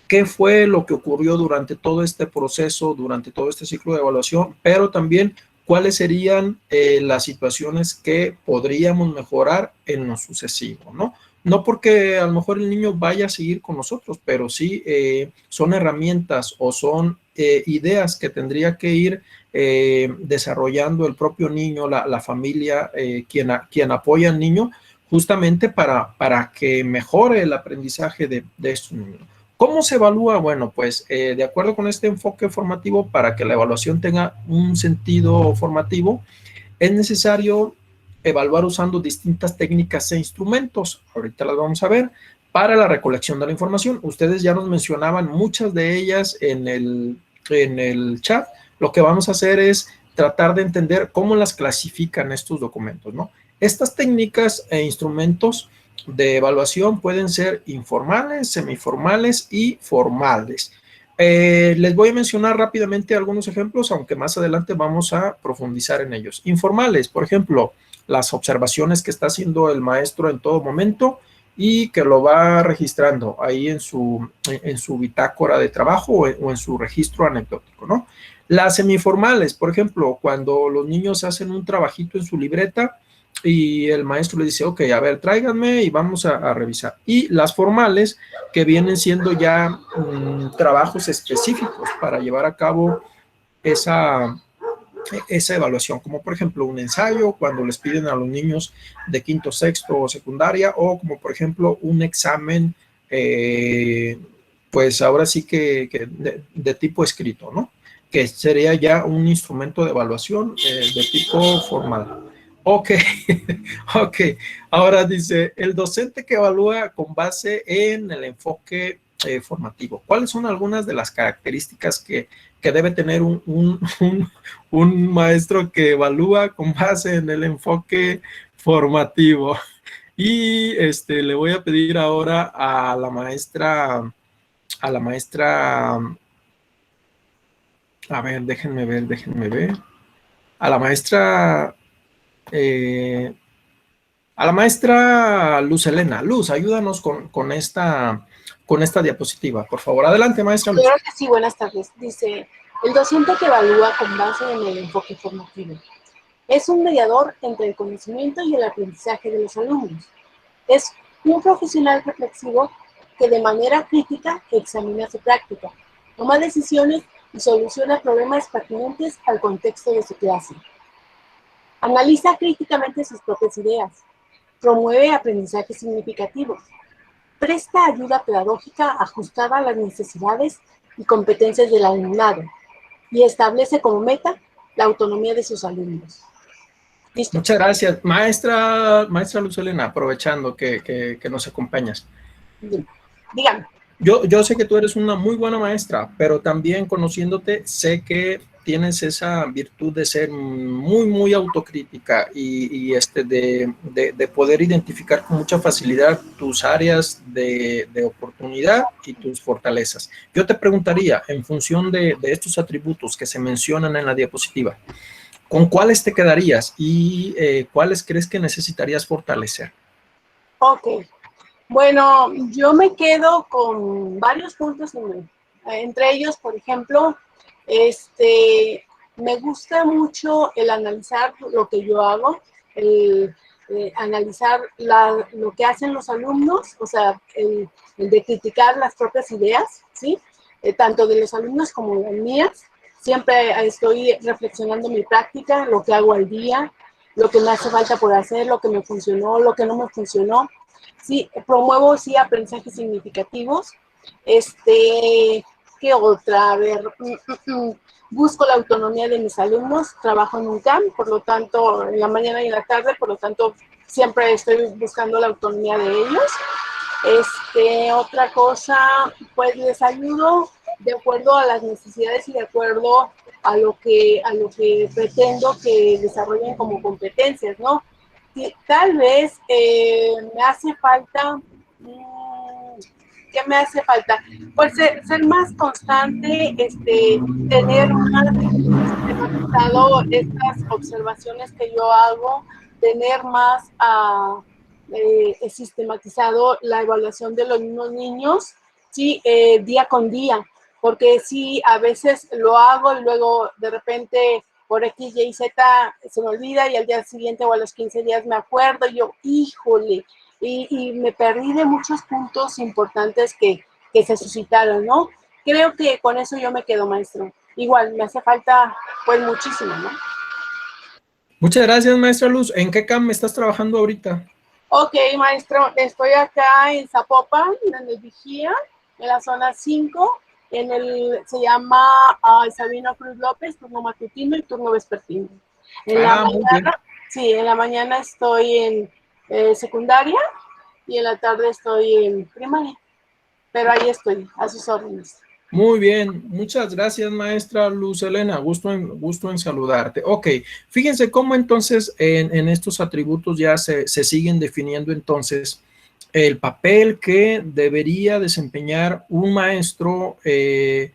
qué fue lo que ocurrió durante todo este proceso, durante todo este ciclo de evaluación, pero también cuáles serían las situaciones que podríamos mejorar en lo sucesivo, ¿no? No porque a lo mejor el niño vaya a seguir con nosotros, pero sí son herramientas o son ideas que tendría que ir desarrollando el propio niño, la familia, quien apoya al niño, justamente para que mejore el aprendizaje de estos niños. ¿Cómo se evalúa? Bueno, pues de acuerdo con este enfoque formativo, para que la evaluación tenga un sentido formativo, es necesario evaluar usando distintas técnicas e instrumentos. Ahorita las vamos a ver. Para la recolección de la información, ustedes ya nos mencionaban muchas de ellas en el chat. Lo que vamos a hacer es tratar de entender cómo las clasifican estos documentos, ¿no? Estas técnicas e instrumentos de evaluación pueden ser informales, semiformales y formales. Les voy a mencionar rápidamente algunos ejemplos, aunque más adelante vamos a profundizar en ellos. Informales, por ejemplo, las observaciones que está haciendo el maestro en todo momento y que lo va registrando ahí en su bitácora de trabajo o en su registro anecdótico, ¿no? Las semiformales, por ejemplo, cuando los niños hacen un trabajito en su libreta y el maestro le dice, ok, a ver, tráiganme y vamos a revisar. Y las formales, que vienen siendo ya trabajos específicos para llevar a cabo esa evaluación, como por ejemplo un ensayo, cuando les piden a los niños de quinto, sexto o secundaria, o como por ejemplo un examen, pues ahora sí que de tipo escrito, ¿no? Que sería ya un instrumento de evaluación de tipo formal. Ok, ok. Ahora dice, el docente que evalúa con base en el enfoque formativo. ¿Cuáles son algunas de las características que debe tener un maestro que evalúa con base en el enfoque formativo? Y le voy a pedir ahora a la maestra, a ver, déjenme ver. A la maestra Luz Helena. Luz, ayúdanos con esta diapositiva, por favor. Adelante, maestra Luz. Claro que sí, buenas tardes. Dice, el docente que evalúa con base en el enfoque formativo es un mediador entre el conocimiento y el aprendizaje de los alumnos. Es un profesional reflexivo que de manera crítica examina su práctica, toma decisiones y soluciona problemas pertinentes al contexto de su clase. Analiza críticamente sus propias ideas, promueve aprendizajes significativos, presta ayuda pedagógica ajustada a las necesidades y competencias del alumnado y establece como meta la autonomía de sus alumnos. ¿Listo? Muchas gracias. Maestra Luz Helena, aprovechando que nos acompañas. Dígame. Yo sé que tú eres una muy buena maestra, pero también conociéndote, sé que tienes esa virtud de ser muy autocrítica y de poder identificar con mucha facilidad tus áreas de oportunidad y tus fortalezas. Yo te preguntaría, en función de estos atributos que se mencionan en la diapositiva, ¿con cuáles te quedarías y cuáles crees que necesitarías fortalecer? Ok. Bueno, yo me quedo con varios puntos entre ellos, por ejemplo, me gusta mucho el analizar lo que yo hago, el analizar lo que hacen los alumnos, o sea, el de criticar las propias ideas, ¿sí? Tanto de los alumnos como las mías. Siempre estoy reflexionando mi práctica, lo que hago al día, lo que me hace falta por hacer, lo que me funcionó, lo que no me funcionó. Sí, promuevo, sí, aprendizajes significativos. ¿Qué otra? A ver, busco la autonomía de mis alumnos, trabajo en un CAM, por lo tanto, en la mañana y en la tarde, por lo tanto, siempre estoy buscando la autonomía de ellos. Otra cosa, pues les ayudo de acuerdo a las necesidades y de acuerdo a lo que pretendo que desarrollen como competencias, ¿no? Tal vez me hace falta, ¿qué me hace falta? Pues ser más constante, tener más sistematizado estas observaciones que yo hago, tener más sistematizado la evaluación de los mismos niños, sí, día con día, porque sí, a veces lo hago y luego de repente por X, Y, Z se me olvida y al día siguiente o a los 15 días me acuerdo y yo, híjole, y me perdí de muchos puntos importantes que se suscitaron, ¿no? Creo que con eso yo me quedo, maestro. Igual, me hace falta, pues, muchísimo, ¿no? Muchas gracias, maestra Luz. ¿En qué CAM estás trabajando ahorita? Ok, maestro, estoy acá en Zapopan, en el Vigía, en la zona 5, se llama Sabino Cruz López, turno matutino y turno vespertino. En la mañana, sí, en la mañana estoy en secundaria y en la tarde estoy en primaria, pero ahí estoy, a sus órdenes. Muy bien, muchas gracias, maestra Luz Helena, gusto en saludarte. Ok, fíjense cómo entonces en estos atributos ya se siguen definiendo entonces el papel que debería desempeñar un maestro que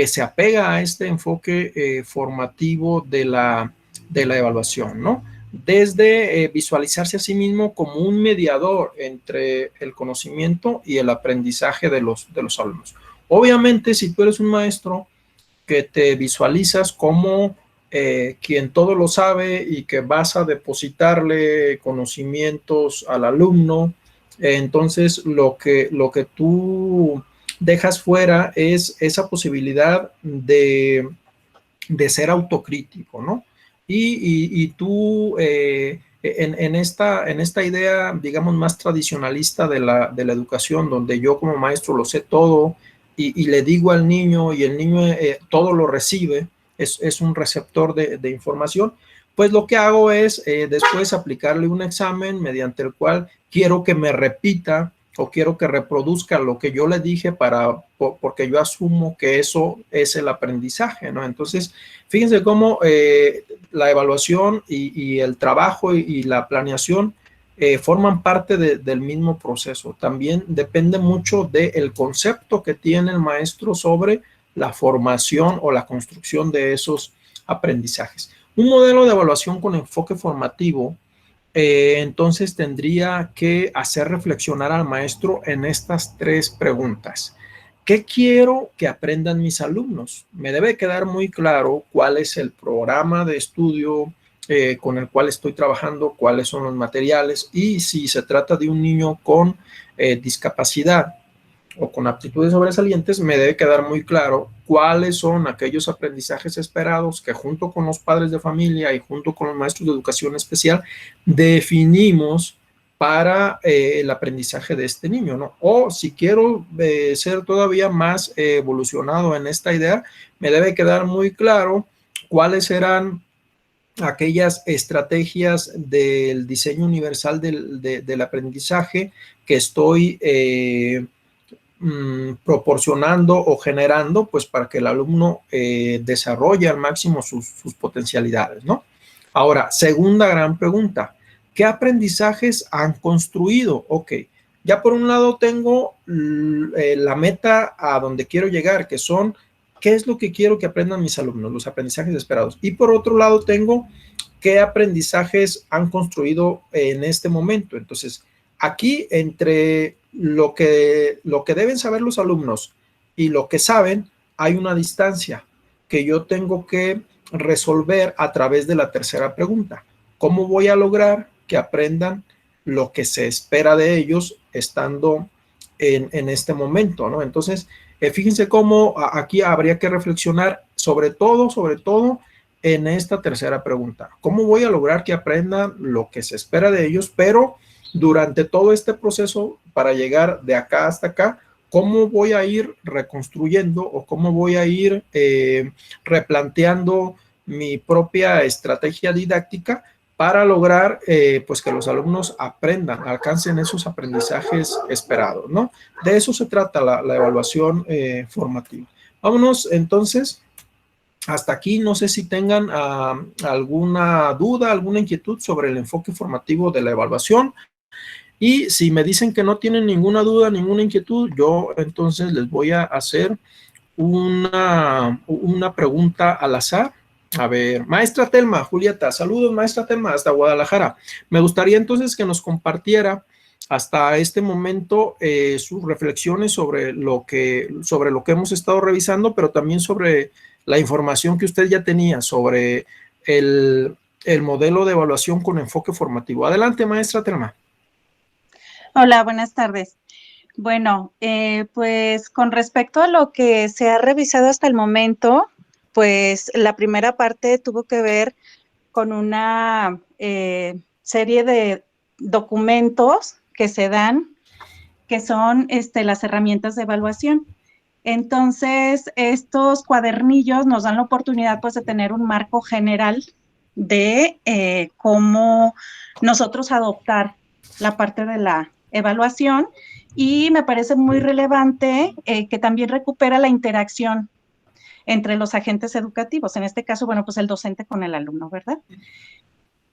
se apega a este enfoque formativo de la evaluación, ¿no? Desde visualizarse a sí mismo como un mediador entre el conocimiento y el aprendizaje de los alumnos. Obviamente, si tú eres un maestro que te visualizas como quien todo lo sabe y que vas a depositarle conocimientos al alumno, entonces lo que tú dejas fuera es esa posibilidad de ser autocrítico, ¿no? Y tú en esta idea, digamos, más tradicionalista de la educación, donde yo como maestro lo sé todo y le digo al niño y el niño todo lo recibe, es un receptor de información, pues lo que hago es después aplicarle un examen mediante el cual quiero que me repita o quiero que reproduzca lo que yo le dije porque yo asumo que eso es el aprendizaje, ¿no? Entonces, fíjense cómo la evaluación y el trabajo y la planeación forman parte del mismo proceso. También depende mucho del concepto que tiene el maestro sobre la formación o la construcción de esos aprendizajes. Un modelo de evaluación con enfoque formativo entonces tendría que hacer reflexionar al maestro en estas tres preguntas. ¿Qué quiero que aprendan mis alumnos? Me debe quedar muy claro cuál es el programa de estudio con el cual estoy trabajando, cuáles son los materiales y si se trata de un niño con discapacidad o con aptitudes sobresalientes, me debe quedar muy claro cuáles son aquellos aprendizajes esperados que junto con los padres de familia y junto con los maestros de educación especial definimos para el aprendizaje de este niño, ¿no? O si quiero ser todavía más evolucionado en esta idea, me debe quedar muy claro cuáles serán aquellas estrategias del diseño universal del aprendizaje que estoy proporcionando o generando, pues para que el alumno desarrolle al máximo sus potencialidades, ¿no? Ahora, segunda gran pregunta, ¿qué aprendizajes han construido? Ok, ya por un lado tengo la meta a donde quiero llegar, que son, ¿qué es lo que quiero que aprendan mis alumnos? Los aprendizajes esperados. Y por otro lado tengo, ¿qué aprendizajes han construido en este momento? Entonces, aquí entre lo que deben saber los alumnos y lo que saben, hay una distancia que yo tengo que resolver a través de la tercera pregunta. ¿Cómo voy a lograr que aprendan lo que se espera de ellos estando en este momento, ¿no? Entonces, fíjense cómo aquí habría que reflexionar sobre todo en esta tercera pregunta. ¿Cómo voy a lograr que aprendan lo que se espera de ellos, pero durante todo este proceso para llegar de acá hasta acá, cómo voy a ir reconstruyendo o cómo voy a ir replanteando mi propia estrategia didáctica para lograr pues que los alumnos aprendan, alcancen esos aprendizajes esperados, ¿no? De eso se trata la evaluación formativa. Vámonos entonces hasta aquí. No sé si tengan alguna duda, alguna inquietud sobre el enfoque formativo de la evaluación. Y si me dicen que no tienen ninguna duda, ninguna inquietud, yo entonces les voy a hacer una pregunta al azar. A ver, maestra Telma, Julieta, saludos maestra Telma, hasta Guadalajara. Me gustaría entonces que nos compartiera hasta este momento sus reflexiones sobre lo que hemos estado revisando, pero también sobre la información que usted ya tenía sobre el modelo de evaluación con enfoque formativo. Adelante, maestra Telma. Hola, buenas tardes. Bueno, pues con respecto a lo que se ha revisado hasta el momento, pues la primera parte tuvo que ver con una serie de documentos que se dan, que son las herramientas de evaluación. Entonces, estos cuadernillos nos dan la oportunidad, pues, de tener un marco general de cómo nosotros adoptar la parte de la evaluación, y me parece muy relevante que también recupera la interacción entre los agentes educativos, en este caso, bueno, pues el docente con el alumno, ¿verdad?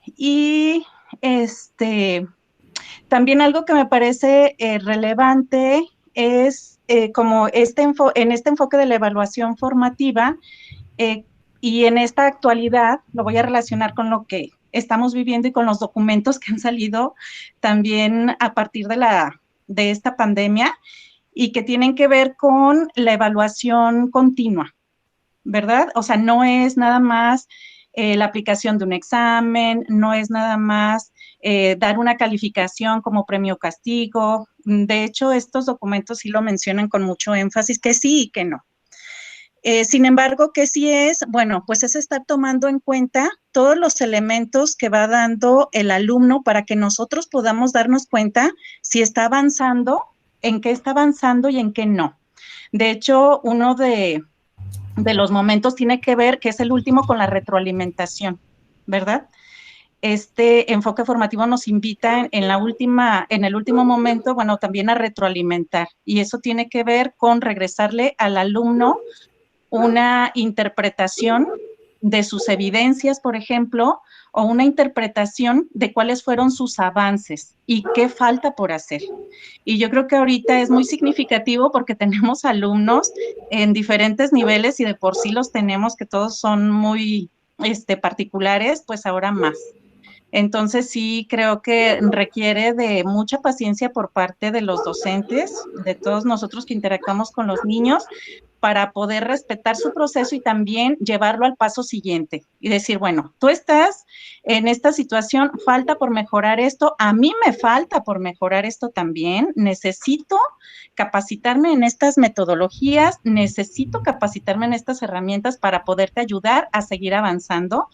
Y también algo que me parece relevante es como en este enfoque de la evaluación formativa, y en esta actualidad lo voy a relacionar con lo que estamos viviendo y con los documentos que han salido también a partir de esta pandemia, y que tienen que ver con la evaluación continua, ¿verdad? O sea, no es nada más la aplicación de un examen, no es nada más dar una calificación como premio o castigo. De hecho, estos documentos sí lo mencionan con mucho énfasis, que sí y que no. Sin embargo, ¿qué sí es? Bueno, pues es estar tomando en cuenta todos los elementos que va dando el alumno para que nosotros podamos darnos cuenta si está avanzando, en qué está avanzando y en qué no. De hecho, uno de los momentos tiene que ver, que es el último, con la retroalimentación, ¿verdad? Este enfoque formativo nos invita en el último momento, bueno, también a retroalimentar, y eso tiene que ver con regresarle al alumno una interpretación de sus evidencias, por ejemplo, o una interpretación de cuáles fueron sus avances y qué falta por hacer. Y yo creo que ahorita es muy significativo porque tenemos alumnos en diferentes niveles, y de por sí los tenemos, que todos son muy particulares, pues ahora más. Entonces sí creo que requiere de mucha paciencia por parte de los docentes, de todos nosotros que interactuamos con los niños, para poder respetar su proceso y también llevarlo al paso siguiente y decir, bueno, tú estás en esta situación, falta por mejorar esto, a mí me falta por mejorar esto también, necesito capacitarme en estas metodologías, necesito capacitarme en estas herramientas para poderte ayudar a seguir avanzando,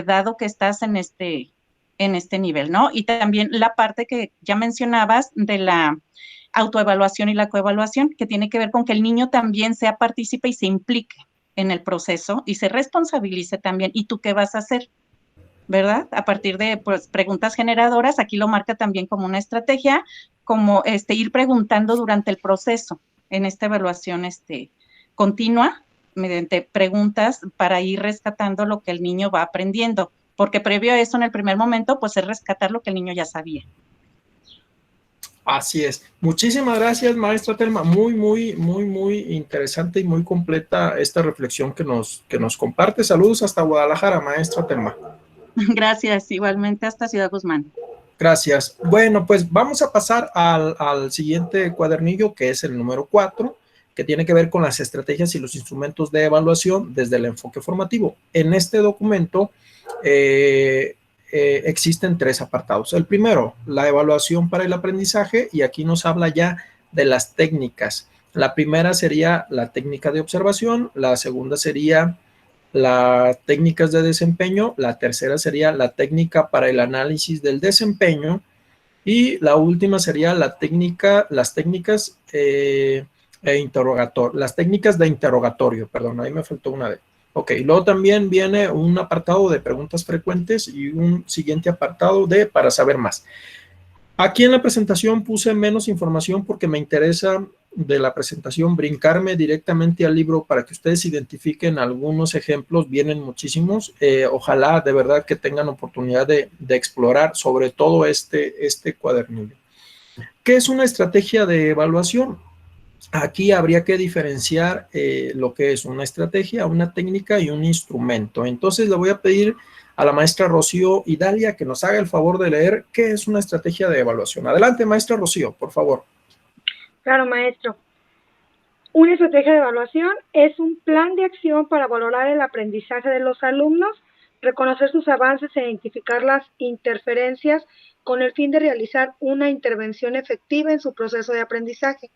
dado que estás en este nivel, ¿no? Y también la parte que ya mencionabas de la autoevaluación y la coevaluación, que tiene que ver con que el niño también sea partícipe y se implique en el proceso y se responsabilice también. ¿Y tú qué vas a hacer? ¿Verdad? A partir de pues, preguntas generadoras, aquí lo marca también como una estrategia como ir preguntando durante el proceso en esta evaluación continua, mediante preguntas para ir rescatando lo que el niño va aprendiendo, porque previo a eso, en el primer momento, pues es rescatar lo que el niño ya sabía. Así es. Muchísimas gracias, maestra Telma. Muy interesante y muy completa esta reflexión que nos comparte. Saludos hasta Guadalajara, maestra Telma. Gracias, igualmente hasta Ciudad Guzmán. Gracias. Bueno, pues vamos a pasar al siguiente cuadernillo, que es el número 4, que tiene que ver con las estrategias y los instrumentos de evaluación desde el enfoque formativo. En este documento existen 3 apartados. El primero, la evaluación para el aprendizaje, y aquí nos habla ya de las técnicas. La primera sería la técnica de observación, la segunda sería las técnicas de desempeño, la tercera sería la técnica para el análisis del desempeño, y la última sería las técnicas de interrogatorio, perdón, ahí me faltó una de. Ok, luego también viene un apartado de preguntas frecuentes y un siguiente apartado de para saber más. Aquí en la presentación puse menos información porque me interesa de la presentación brincarme directamente al libro para que ustedes identifiquen algunos ejemplos, vienen muchísimos. Ojalá de verdad que tengan oportunidad de explorar sobre todo este cuadernillo. ¿Qué es una estrategia de evaluación? Aquí habría que diferenciar lo que es una estrategia, una técnica y un instrumento. Entonces le voy a pedir a la maestra Rocío Idalia que nos haga el favor de leer qué es una estrategia de evaluación. Adelante, maestra Rocío, por favor. Claro, maestro. Una estrategia de evaluación es un plan de acción para valorar el aprendizaje de los alumnos, reconocer sus avances e identificar las interferencias con el fin de realizar una intervención efectiva en su proceso de aprendizaje.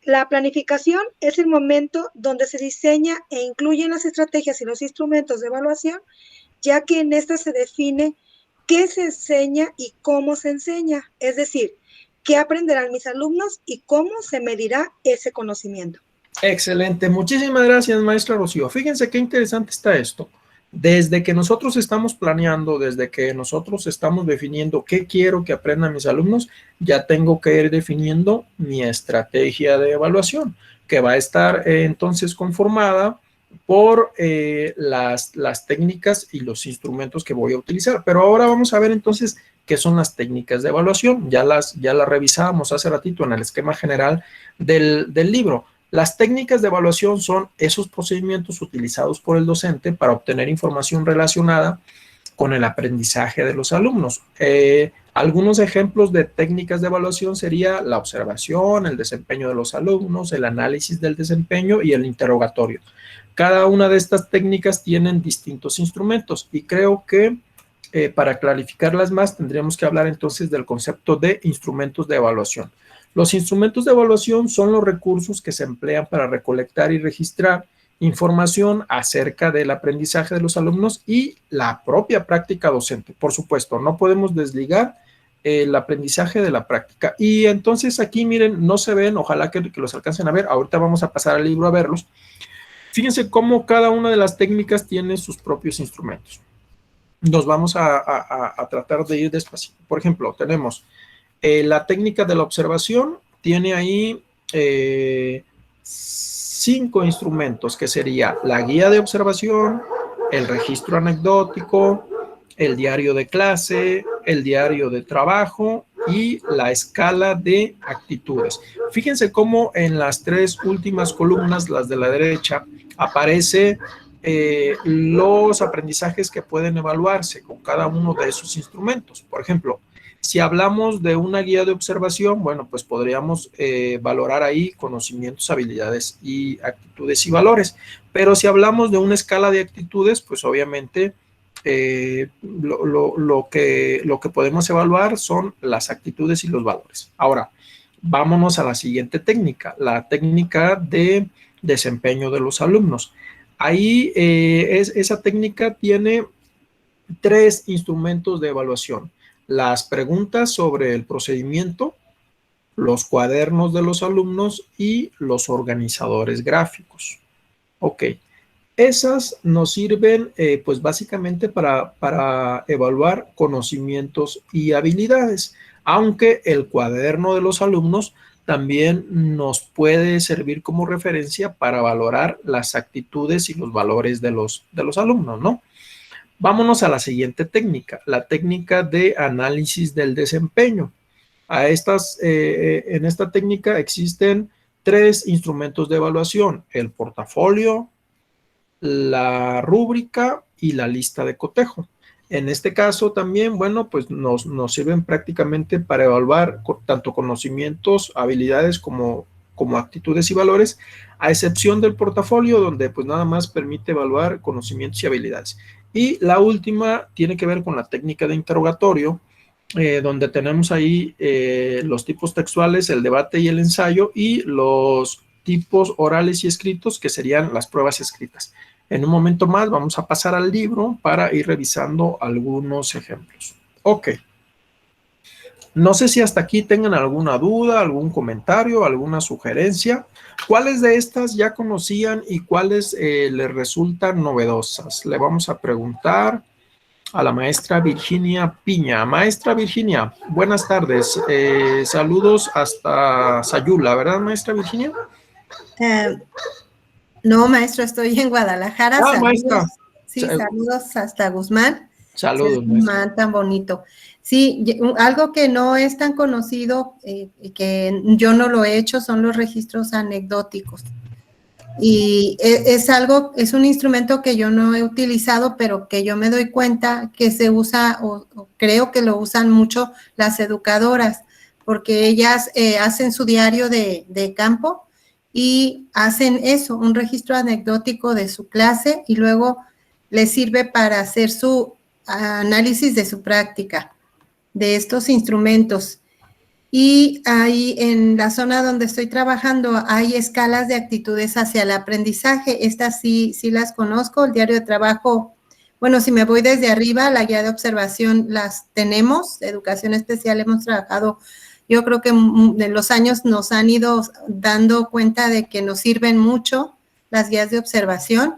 La planificación es el momento donde se diseña e incluyen las estrategias y los instrumentos de evaluación, ya que en esta se define qué se enseña y cómo se enseña, es decir, qué aprenderán mis alumnos y cómo se medirá ese conocimiento. Excelente, muchísimas gracias, maestra Rocío. Fíjense qué interesante está esto. Desde que nosotros estamos planeando, desde que nosotros estamos definiendo qué quiero que aprendan mis alumnos, ya tengo que ir definiendo mi estrategia de evaluación, que va a estar entonces conformada por las técnicas y los instrumentos que voy a utilizar. Pero ahora vamos a ver entonces qué son las técnicas de evaluación. Ya las revisábamos hace ratito en el esquema general del libro. Las técnicas de evaluación son esos procedimientos utilizados por el docente para obtener información relacionada con el aprendizaje de los alumnos. Algunos ejemplos de técnicas de evaluación sería la observación, el desempeño de los alumnos, el análisis del desempeño y el interrogatorio. Cada una de estas técnicas tienen distintos instrumentos y creo que para clarificarlas más tendríamos que hablar entonces del concepto de instrumentos de evaluación. Los instrumentos de evaluación son los recursos que se emplean para recolectar y registrar información acerca del aprendizaje de los alumnos y la propia práctica docente. Por supuesto, no podemos desligar el aprendizaje de la práctica. Y entonces aquí, miren, no se ven, ojalá que los alcancen a ver. Ahorita vamos a pasar al libro a verlos. Fíjense cómo cada una de las técnicas tiene sus propios instrumentos. Nos vamos a tratar de ir despacito. Por ejemplo, tenemos la técnica de la observación, tiene ahí 5 instrumentos, que sería la guía de observación, el registro anecdótico, el diario de clase, el diario de trabajo y la escala de actitudes. Fíjense cómo en las 3 últimas columnas, las de la derecha, aparece los aprendizajes que pueden evaluarse con cada uno de esos instrumentos. Por ejemplo, si hablamos de una guía de observación, bueno, pues podríamos valorar ahí conocimientos, habilidades y actitudes y valores. Pero si hablamos de una escala de actitudes, pues obviamente lo que podemos evaluar son las actitudes y los valores. Ahora, vámonos a la siguiente técnica, la técnica de desempeño de los alumnos. Ahí esa técnica tiene 3 instrumentos de evaluación. Las preguntas sobre el procedimiento, los cuadernos de los alumnos y los organizadores gráficos. Ok, esas nos sirven pues básicamente para evaluar conocimientos y habilidades. aunque el cuaderno de los alumnos también nos puede servir como referencia para valorar las actitudes y los valores de los alumnos, ¿no? Vámonos a la siguiente técnica, la técnica de análisis del desempeño. En esta técnica existen 3 instrumentos de evaluación: el portafolio, la rúbrica y la lista de cotejo. En este caso también, bueno, pues nos sirven prácticamente para evaluar tanto conocimientos, habilidades como actitudes y valores, a excepción del portafolio, donde pues nada más permite evaluar conocimientos y habilidades. Y la última tiene que ver con la técnica de interrogatorio, donde tenemos ahí los tipos textuales, el debate y el ensayo, y los tipos orales y escritos, que serían las pruebas escritas. En un momento más vamos a pasar al libro para ir revisando algunos ejemplos. Ok. No sé si hasta aquí tengan alguna duda, algún comentario, alguna sugerencia. ¿Cuáles de estas ya conocían y cuáles les resultan novedosas? Le vamos a preguntar a la maestra Virginia Piña. Maestra Virginia, buenas tardes. Saludos hasta Sayula, ¿verdad, maestra Virginia? No, maestro, estoy en Guadalajara. Ah, Saludos. maestra. Sí, saludos hasta Guzmán. Saludos, Guzmán, tan bonito. Sí, algo que no es tan conocido, que yo no lo he hecho, son los registros anecdóticos. Y es un instrumento que yo no he utilizado, pero que yo me doy cuenta que se usa, o creo que lo usan mucho las educadoras, porque ellas hacen su diario de campo y hacen eso, un registro anecdótico de su clase, y luego les sirve para hacer su análisis de su práctica de estos instrumentos. Y ahí en la zona donde estoy trabajando hay escalas de actitudes hacia el aprendizaje. Estas sí las conozco. El diario de trabajo, bueno, si me voy desde arriba, la guía de observación las tenemos. Educación especial hemos trabajado. Yo creo que en los años nos han ido dando cuenta de que nos sirven mucho las guías de observación.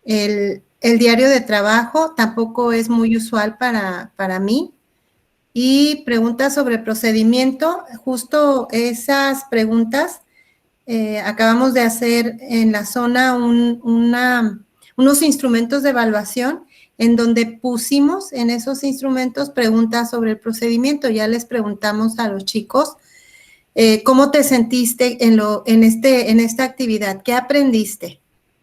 El diario de trabajo tampoco es muy usual para mí. Y preguntas sobre procedimiento, justo esas preguntas acabamos de hacer en la zona unos instrumentos de evaluación en donde pusimos en esos instrumentos preguntas sobre el procedimiento. Ya les preguntamos a los chicos cómo te sentiste en esta actividad, qué aprendiste,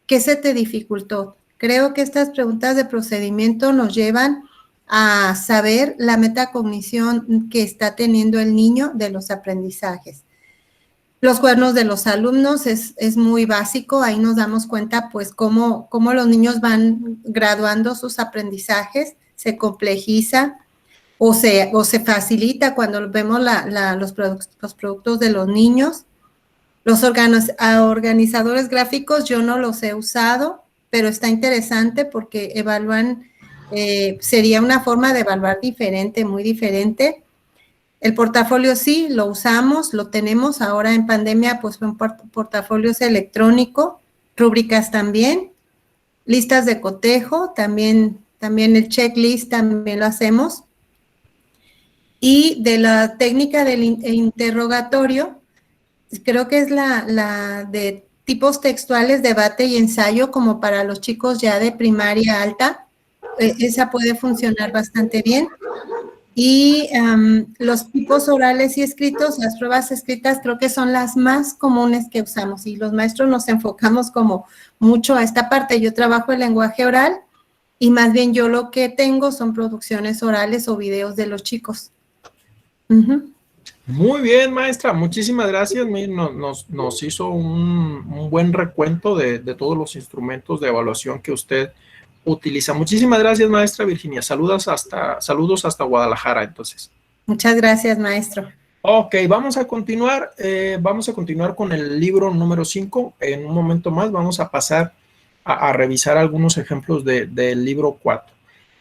qué se te dificultó. Creo que estas preguntas de procedimiento nos llevan a saber la metacognición que está teniendo el niño de los aprendizajes. Los cuadernos de los alumnos es muy básico, ahí nos damos cuenta pues cómo los niños van graduando sus aprendizajes, se complejiza o se facilita cuando vemos los productos de los niños. Los organizadores gráficos yo no los he usado, pero está interesante porque evalúan. Sería una forma de evaluar diferente, muy diferente. El portafolio sí, lo usamos, lo tenemos ahora en pandemia, pues un portafolio es electrónico, rúbricas también, listas de cotejo, también el checklist también lo hacemos. Y de la técnica del interrogatorio, creo que es la de tipos textuales, debate y ensayo, como para los chicos ya de primaria alta. Esa puede funcionar bastante bien. Y los tipos orales y escritos, las pruebas escritas, creo que son las más comunes que usamos. Y los maestros nos enfocamos como mucho a esta parte. Yo trabajo el lenguaje oral y más bien yo lo que tengo son producciones orales o videos de los chicos. Muy bien, maestra. Muchísimas gracias. Nos hizo un buen recuento de todos los instrumentos de evaluación que usted utiliza. Muchísimas gracias, maestra Virginia. Saludos hasta Guadalajara, entonces. Muchas gracias, maestro. Ok, vamos a continuar con el libro número 5. En un momento más vamos a pasar a revisar algunos ejemplos del libro 4.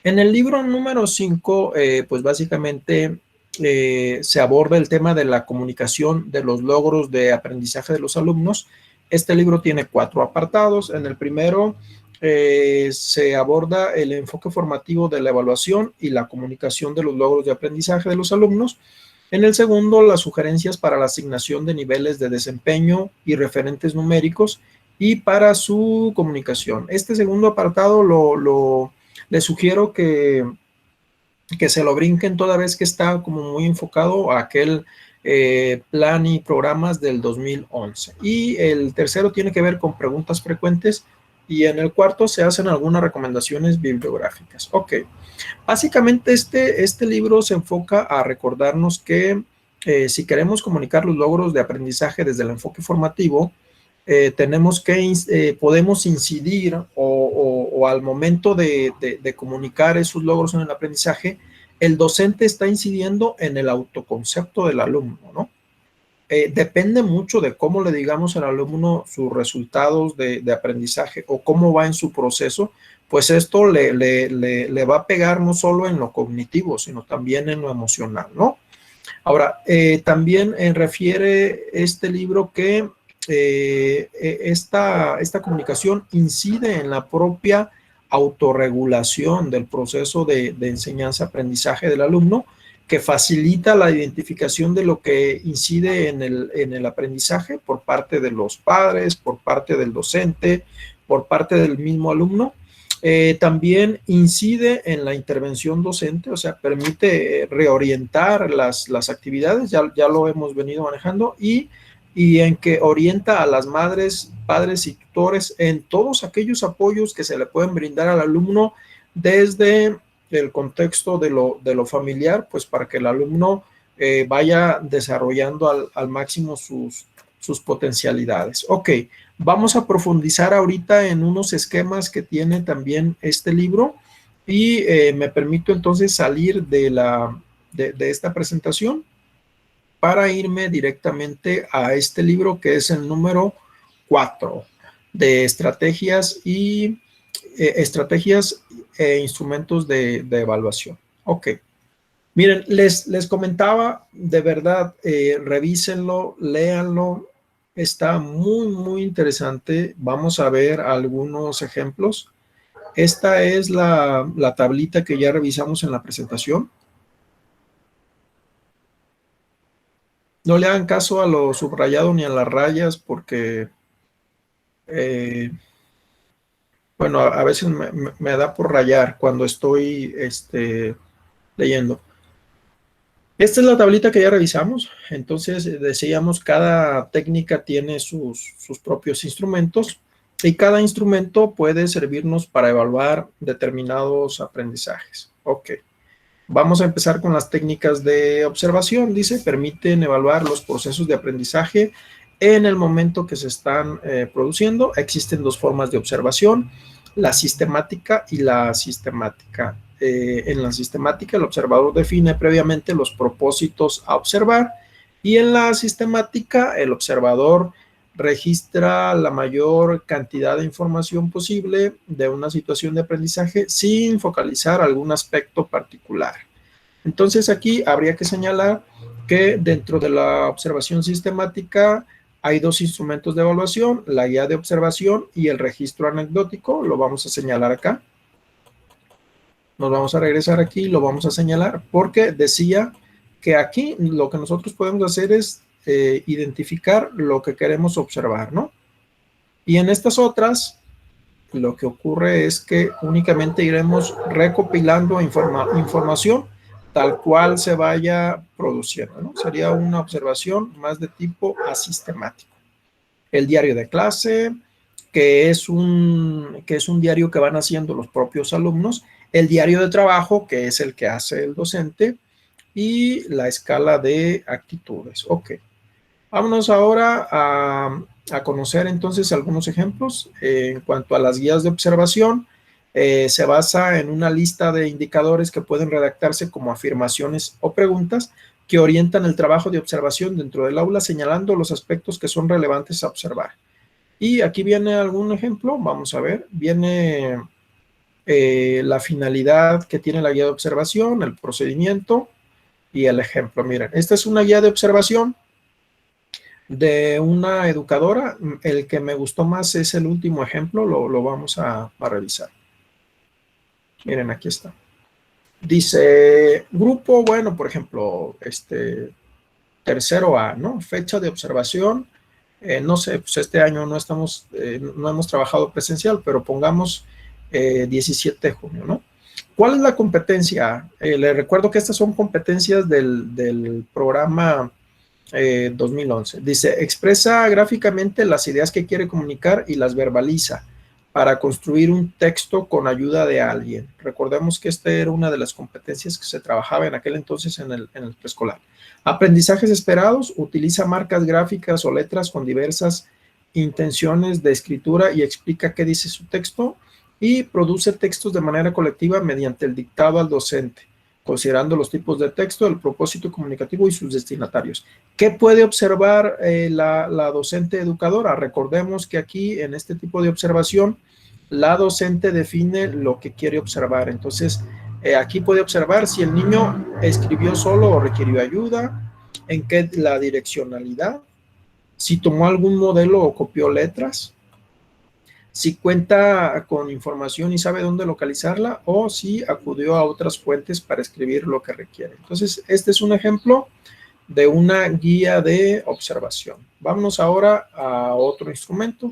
En el libro número 5, pues básicamente se aborda el tema de la comunicación de los logros de aprendizaje de los alumnos. Este libro tiene 4 apartados. En el primero se aborda el enfoque formativo de la evaluación y la comunicación de los logros de aprendizaje de los alumnos. En el segundo, las sugerencias para la asignación de niveles de desempeño y referentes numéricos y para su comunicación. Este segundo apartado les sugiero que se lo brinquen toda vez que está como muy enfocado a aquel plan y programas del 2011. Y el tercero tiene que ver con preguntas frecuentes y en el cuarto se hacen algunas recomendaciones bibliográficas. Ok, básicamente este libro se enfoca a recordarnos que si queremos comunicar los logros de aprendizaje desde el enfoque formativo, tenemos que, podemos incidir o al momento de comunicar esos logros en el aprendizaje, el docente está incidiendo en el autoconcepto del alumno, ¿no? Depende mucho de cómo le digamos al alumno sus resultados de aprendizaje o cómo va en su proceso, pues esto le va a pegar no solo en lo cognitivo, sino también en lo emocional, ¿no? Ahora, también refiere este libro que esta comunicación incide en la propia autorregulación del proceso de enseñanza-aprendizaje del alumno, que facilita la identificación de lo que incide en el aprendizaje por parte de los padres, por parte del docente, por parte del mismo alumno. También incide en la intervención docente, o sea, permite reorientar las actividades, ya lo hemos venido manejando, y en que orienta a las madres, padres y tutores en todos aquellos apoyos que se le pueden brindar al alumno desde el contexto de lo familiar, pues para que el alumno vaya desarrollando al máximo sus potencialidades. Ok, vamos a profundizar ahorita en unos esquemas que tiene también este libro y me permito entonces salir de esta presentación para irme directamente a este libro que es el número 4 de estrategias e instrumentos de evaluación. Ok. Miren, les comentaba, de verdad, revísenlo, léanlo, está muy, muy interesante. Vamos a ver algunos ejemplos. Esta es la tablita que ya revisamos en la presentación. No le hagan caso a lo subrayado ni a las rayas porque, bueno, a veces me da por rayar cuando estoy leyendo. Esta es la tablita que ya revisamos. Entonces, decíamos, cada técnica tiene sus propios instrumentos y cada instrumento puede servirnos para evaluar determinados aprendizajes. Ok. Vamos a empezar con las técnicas de observación. Dice, permiten evaluar los procesos de aprendizaje en el momento que se están produciendo. Existen dos formas de observación, la sistemática y la sistemática. En la sistemática, el observador define previamente los propósitos a observar y en la sistemática, el observador registra la mayor cantidad de información posible de una situación de aprendizaje sin focalizar algún aspecto particular. Entonces aquí habría que señalar que dentro de la observación sistemática hay dos instrumentos de evaluación, la guía de observación y el registro anecdótico. Lo vamos a señalar acá. Nos vamos a regresar aquí y lo vamos a señalar porque decía que aquí lo que nosotros podemos hacer es identificar lo que queremos observar, ¿no? Y en estas otras, lo que ocurre es que únicamente iremos recopilando información tal cual se vaya produciendo, ¿no? Sería una observación más de tipo asistemático. El diario de clase, que es un diario que van haciendo los propios alumnos, el diario de trabajo, que es el que hace el docente, y la escala de actitudes. Ok. Vámonos ahora a conocer entonces algunos ejemplos. En cuanto a las guías de observación, se basa en una lista de indicadores que pueden redactarse como afirmaciones o preguntas que orientan el trabajo de observación dentro del aula, señalando los aspectos que son relevantes a observar. Y aquí viene algún ejemplo, vamos a ver. Viene la finalidad que tiene la guía de observación, el procedimiento y el ejemplo. Miren, esta es una guía de observación de una educadora. El que me gustó más es el último ejemplo, lo vamos a revisar. Miren, aquí está. Dice, grupo, bueno, por ejemplo, tercero A, ¿no? Fecha de observación, no sé, pues este año no hemos trabajado presencial, pero pongamos 17 de junio, ¿no? ¿Cuál es la competencia? Les recuerdo que estas son competencias del programa 2011. Dice, expresa gráficamente las ideas que quiere comunicar y las verbaliza para construir un texto con ayuda de alguien. Recordemos que esta era una de las competencias que se trabajaba en aquel entonces en el preescolar. Aprendizajes esperados, utiliza marcas gráficas o letras con diversas intenciones de escritura y explica qué dice su texto, y produce textos de manera colectiva mediante el dictado al docente, considerando los tipos de texto, el propósito comunicativo y sus destinatarios. ¿Qué puede observar la docente educadora? Recordemos que aquí, en este tipo de observación, la docente define lo que quiere observar. Entonces, aquí puede observar si el niño escribió solo o requirió ayuda, en qué la direccionalidad, si tomó algún modelo o copió letras, si cuenta con información y sabe dónde localizarla, o si acudió a otras fuentes para escribir lo que requiere. Entonces, este es un ejemplo de una guía de observación. Vámonos ahora a otro instrumento.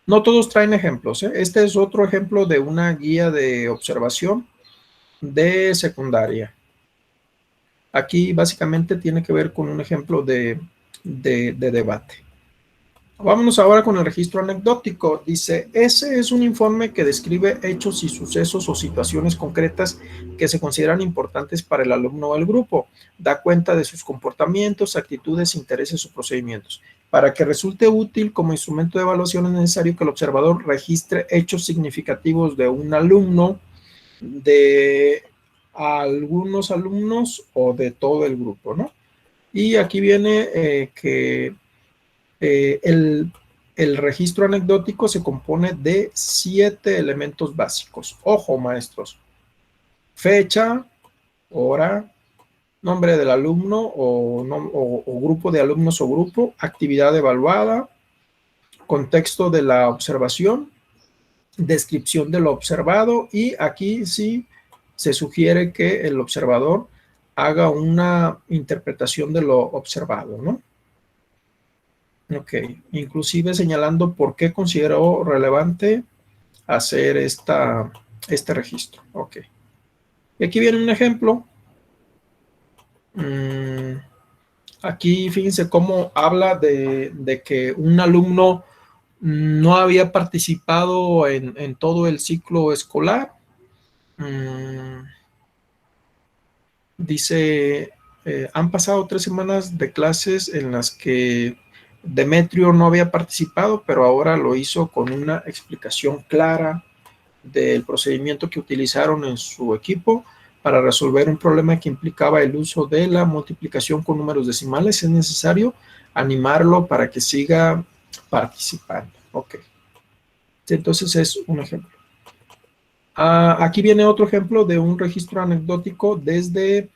No todos traen ejemplos, ¿eh? Este es otro ejemplo de una guía de observación de secundaria. Aquí básicamente tiene que ver con un ejemplo de debate. Vámonos ahora con el registro anecdótico. Dice, ese es un informe que describe hechos y sucesos o situaciones concretas que se consideran importantes para el alumno o el grupo. Da cuenta de sus comportamientos, actitudes, intereses o procedimientos. Para que resulte útil como instrumento de evaluación es necesario que el observador registre hechos significativos de un alumno, de algunos alumnos o de todo el grupo, ¿no? Y aquí viene que el registro anecdótico se compone de 7 elementos básicos. Ojo, maestros. Fecha, hora, nombre del alumno o grupo de alumnos o grupo, actividad evaluada, contexto de la observación, descripción de lo observado, y aquí sí se sugiere que el observador haga una interpretación de lo observado, ¿no? Ok, inclusive señalando por qué consideró relevante hacer este registro. Ok. Y aquí viene un ejemplo. Aquí fíjense cómo habla de que un alumno no había participado en todo el ciclo escolar. Dice, han pasado 3 semanas de clases en las que Demetrio no había participado, pero ahora lo hizo con una explicación clara del procedimiento que utilizaron en su equipo para resolver un problema que implicaba el uso de la multiplicación con números decimales. Es necesario animarlo para que siga participando. Ok. Entonces es un ejemplo. Aquí viene otro ejemplo de un registro anecdótico desde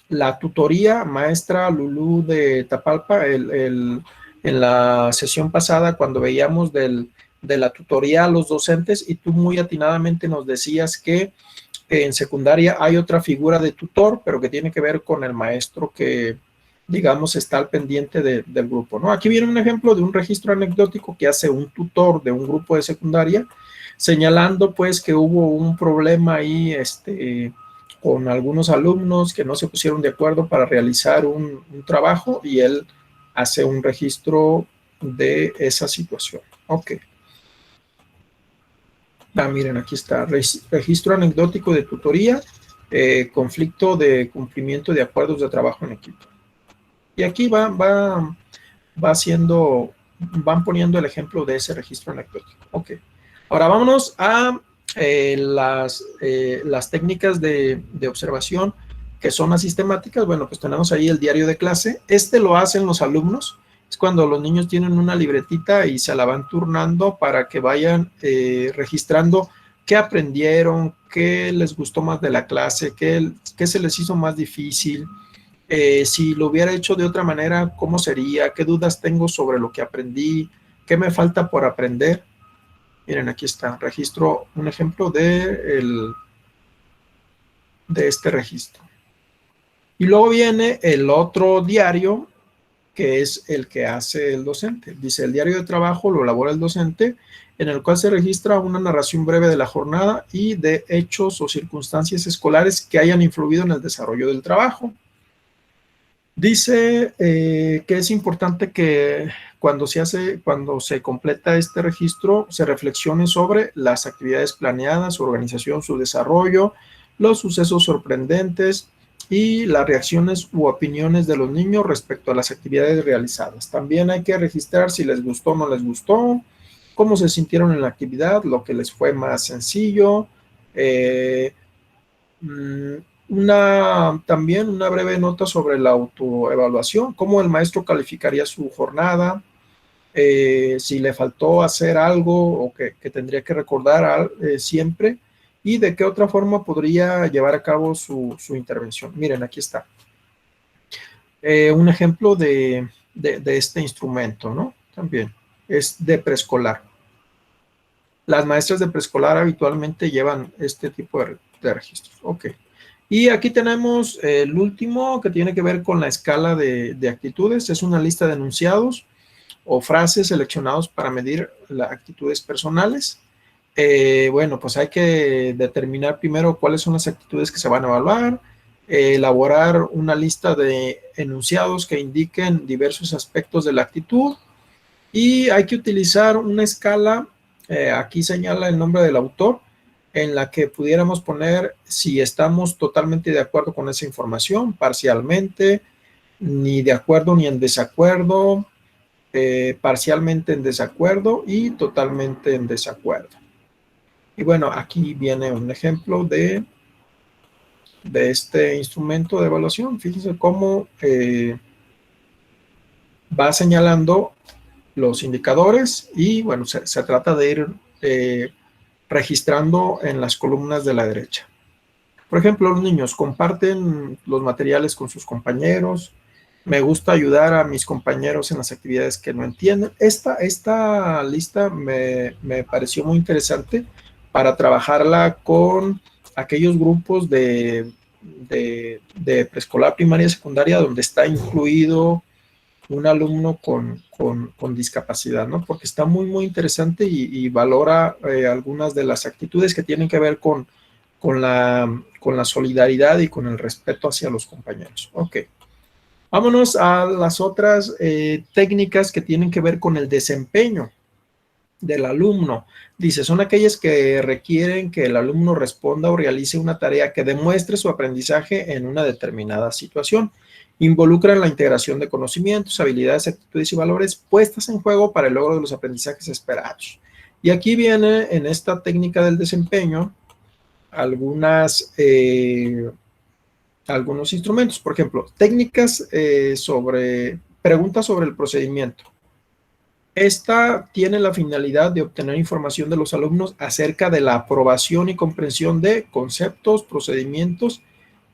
la tutoría maestra Lulú de Tapalpa. En la sesión pasada, cuando veíamos de la tutoría a los docentes, y tú muy atinadamente nos decías que en secundaria hay otra figura de tutor, pero que tiene que ver con el maestro que, digamos, está al pendiente del grupo, ¿no? Aquí viene un ejemplo de un registro anecdótico que hace un tutor de un grupo de secundaria, señalando pues que hubo un problema ahí con algunos alumnos que no se pusieron de acuerdo para realizar un trabajo, y él hace un registro de esa situación. Ok. Miren, aquí está. Registro anecdótico de tutoría, conflicto de cumplimiento de acuerdos de trabajo en equipo. Y aquí van poniendo el ejemplo de ese registro anecdótico. Ok. Ahora vámonos a las técnicas de observación que son asistemáticas. Bueno, pues tenemos ahí el diario de clase. Lo hacen los alumnos. Es cuando los niños tienen una libretita y se la van turnando para que vayan registrando qué aprendieron, qué les gustó más de la clase, qué se les hizo más difícil, si lo hubiera hecho de otra manera, cómo sería, qué dudas tengo sobre lo que aprendí, qué me falta por aprender. Miren, aquí está, registro, un ejemplo de este registro. Y luego viene el otro diario que es el que hace el docente. Dice, el diario de trabajo lo elabora el docente, en el cual se registra una narración breve de la jornada y de hechos o circunstancias escolares que hayan influido en el desarrollo del trabajo. Dice que es importante que cuando se completa este registro, se reflexione sobre las actividades planeadas, su organización, su desarrollo, los sucesos sorprendentes y las reacciones u opiniones de los niños respecto a las actividades realizadas. También hay que registrar si les gustó o no les gustó, cómo se sintieron en la actividad, lo que les fue más sencillo, también una breve nota sobre la autoevaluación, cómo el maestro calificaría su jornada, si le faltó hacer algo o que tendría que recordar siempre, y de qué otra forma podría llevar a cabo su intervención. Miren, aquí está. Un ejemplo de este instrumento, ¿no? También es de preescolar. Las maestras de preescolar habitualmente llevan este tipo de registros. Ok. Y aquí tenemos el último que tiene que ver con la escala de actitudes. Es una lista de enunciados o frases seleccionados para medir las actitudes personales. Bueno, pues hay que determinar primero cuáles son las actitudes que se van a evaluar, elaborar una lista de enunciados que indiquen diversos aspectos de la actitud y hay que utilizar una escala, aquí señala el nombre del autor, en la que pudiéramos poner si estamos totalmente de acuerdo con esa información, parcialmente, ni de acuerdo ni en desacuerdo, parcialmente en desacuerdo y totalmente en desacuerdo. Y bueno, aquí viene un ejemplo de este instrumento de evaluación. Fíjense cómo va señalando los indicadores y bueno, se trata de ir registrando en las columnas de la derecha. Por ejemplo, los niños comparten los materiales con sus compañeros. Me gusta ayudar a mis compañeros en las actividades que no entienden. Esta lista me pareció muy interesante para trabajarla con aquellos grupos de preescolar, primaria y secundaria donde está incluido un alumno con discapacidad, ¿no? Porque está muy, muy interesante y valora algunas de las actitudes que tienen que ver con la solidaridad y con el respeto hacia los compañeros. Ok. Vámonos a las otras técnicas que tienen que ver con el desempeño del alumno. Dice, son aquellas que requieren que el alumno responda o realice una tarea que demuestre su aprendizaje en una determinada situación. Involucran la integración de conocimientos, habilidades, actitudes y valores puestas en juego para el logro de los aprendizajes esperados. Y aquí viene en esta técnica del desempeño algunos instrumentos. Por ejemplo, técnicas preguntas sobre el procedimiento. Esta tiene la finalidad de obtener información de los alumnos acerca de la aprobación y comprensión de conceptos, procedimientos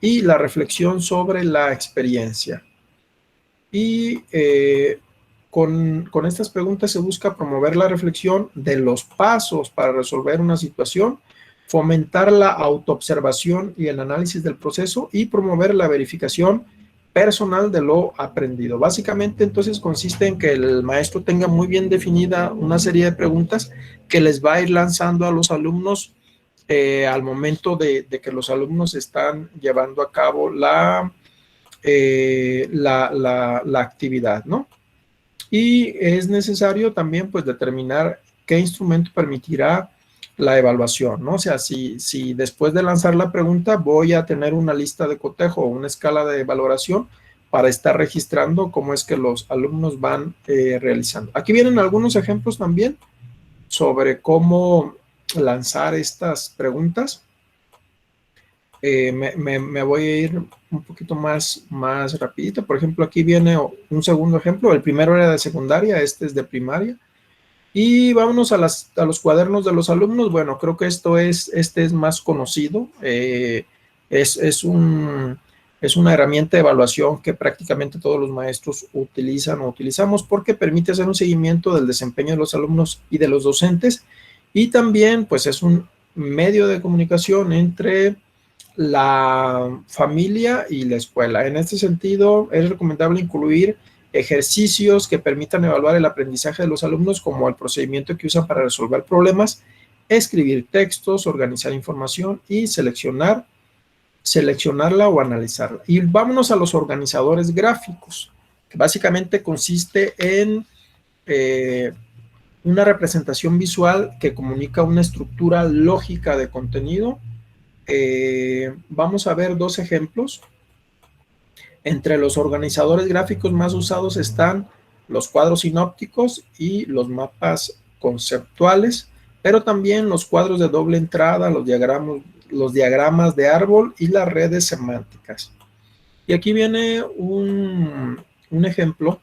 y la reflexión sobre la experiencia. Y con estas preguntas se busca promover la reflexión de los pasos para resolver una situación, fomentar la autoobservación y el análisis del proceso y promover la verificación personal de lo aprendido. Básicamente, entonces, consiste en que el maestro tenga muy bien definida una serie de preguntas que les va a ir lanzando a los alumnos al momento de que los alumnos están llevando a cabo la actividad, ¿no? Y es necesario también, pues, determinar qué instrumento permitirá la evaluación, ¿no? O sea, si después de lanzar la pregunta voy a tener una lista de cotejo o una escala de valoración para estar registrando cómo es que los alumnos van realizando. Aquí vienen algunos ejemplos también sobre cómo lanzar estas preguntas. Me voy a ir un poquito más rapidito. Por ejemplo, aquí viene un segundo ejemplo. El primero era de secundaria, este es de primaria. Y vámonos a los cuadernos de los alumnos. Bueno, creo que este es más conocido. Es una herramienta de evaluación que prácticamente todos los maestros utilizan o utilizamos porque permite hacer un seguimiento del desempeño de los alumnos y de los docentes. Y también, pues, es un medio de comunicación entre la familia y la escuela. En este sentido, es recomendable incluir ejercicios que permitan evaluar el aprendizaje de los alumnos, como el procedimiento que usan para resolver problemas, escribir textos, organizar información y seleccionarla o analizarla. Y vámonos a los organizadores gráficos, que básicamente consiste en una representación visual que comunica una estructura lógica de contenido. Vamos a ver dos ejemplos. Entre los organizadores gráficos más usados están los cuadros sinópticos y los mapas conceptuales, pero también los cuadros de doble entrada, los diagramas de árbol y las redes semánticas. Y aquí viene un ejemplo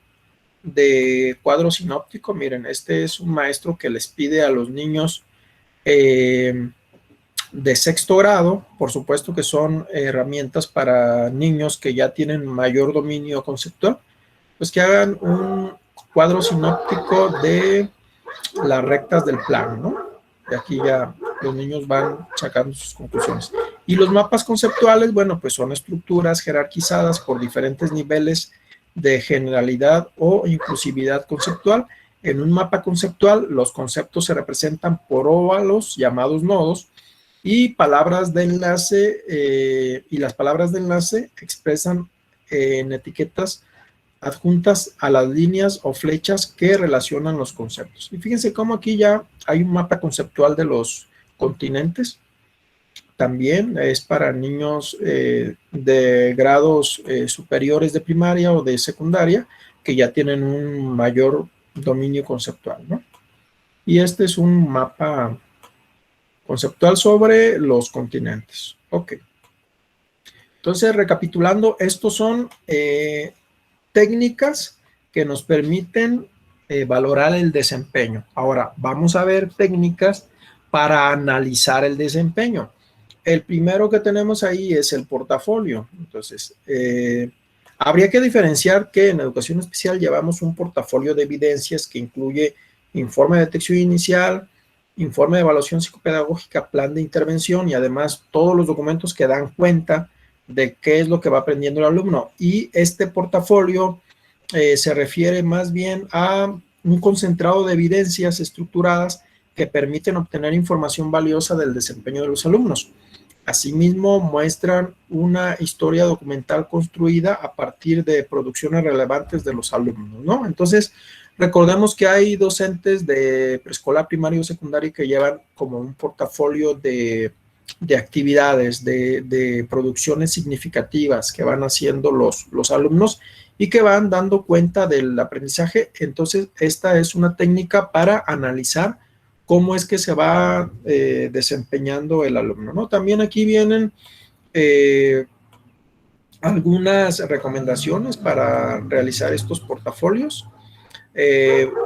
de cuadro sinóptico. Miren, este es un maestro que les pide a los niños de sexto grado, por supuesto que son herramientas para niños que ya tienen mayor dominio conceptual, pues que hagan un cuadro sinóptico de las rectas del plano, ¿no? Y aquí ya los niños van sacando sus conclusiones. Y los mapas conceptuales, bueno, pues son estructuras jerarquizadas por diferentes niveles de generalidad o inclusividad conceptual. En un mapa conceptual, los conceptos se representan por óvalos llamados nodos, y palabras de enlace, y las palabras de enlace expresan en etiquetas adjuntas a las líneas o flechas que relacionan los conceptos. Y fíjense cómo aquí ya hay un mapa conceptual de los continentes. También es para niños de grados superiores de primaria o de secundaria, que ya tienen un mayor dominio conceptual, ¿no? Y este es un mapa conceptual sobre los continentes. Ok. Entonces, recapitulando, estos son técnicas que nos permiten valorar el desempeño. Ahora, vamos a ver técnicas para analizar el desempeño. El primero que tenemos ahí es el portafolio. Entonces, habría que diferenciar que en educación especial llevamos un portafolio de evidencias que incluye informe de detección inicial, informe de evaluación psicopedagógica, plan de intervención y además todos los documentos que dan cuenta de qué es lo que va aprendiendo el alumno. Y este portafolio se refiere más bien a un concentrado de evidencias estructuradas que permiten obtener información valiosa del desempeño de los alumnos. Asimismo, muestran una historia documental construida a partir de producciones relevantes de los alumnos, ¿no? Entonces, recordemos que hay docentes de preescolar, primaria o secundaria que llevan como un portafolio de actividades, de producciones significativas que van haciendo los alumnos y que van dando cuenta del aprendizaje. Entonces, esta es una técnica para analizar cómo es que se va desempeñando el alumno, ¿no? También aquí vienen algunas recomendaciones para realizar estos portafolios.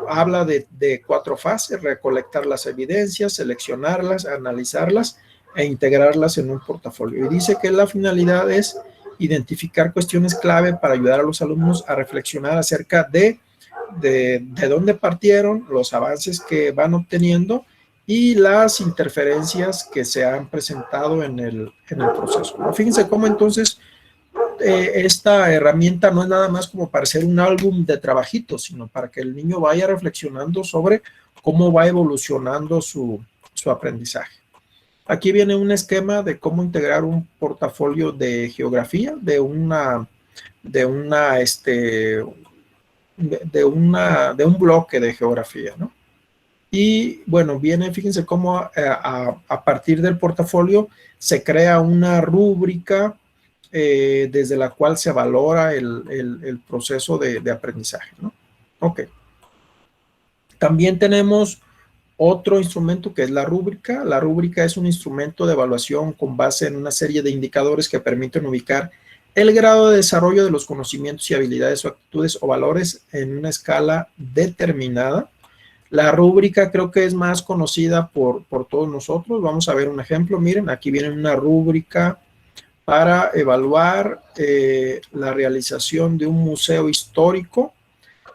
Habla de 4 fases: recolectar las evidencias, seleccionarlas, analizarlas e integrarlas en un portafolio. Y dice que la finalidad es identificar cuestiones clave para ayudar a los alumnos a reflexionar acerca de dónde partieron, los avances que van obteniendo y las interferencias que se han presentado en el proceso, ¿no? Fíjense cómo entonces esta herramienta no es nada más como para hacer un álbum de trabajitos, sino para que el niño vaya reflexionando sobre cómo va evolucionando su aprendizaje. Aquí viene un esquema de cómo integrar un portafolio de geografía de un bloque de geografía, ¿no? Y bueno, viene, fíjense cómo a partir del portafolio se crea una rúbrica desde la cual se valora el proceso de aprendizaje, ¿no? Ok. También tenemos otro instrumento que es la rúbrica. La rúbrica es un instrumento de evaluación con base en una serie de indicadores que permiten ubicar el grado de desarrollo de los conocimientos y habilidades o actitudes o valores en una escala determinada. La rúbrica creo que es más conocida por todos nosotros. Vamos a ver un ejemplo. Miren, aquí viene una rúbrica para evaluar la realización de un museo histórico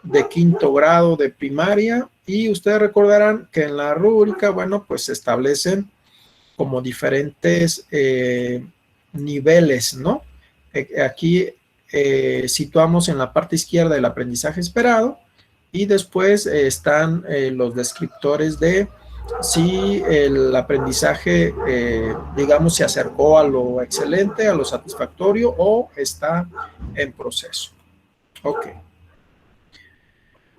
de 5º grado de primaria. Y ustedes recordarán que en la rúbrica, bueno, pues se establecen como diferentes niveles, ¿no? Aquí situamos en la parte izquierda el aprendizaje esperado y después están los descriptores de si el aprendizaje, digamos, se acercó a lo excelente, a lo satisfactorio o está en proceso. Ok.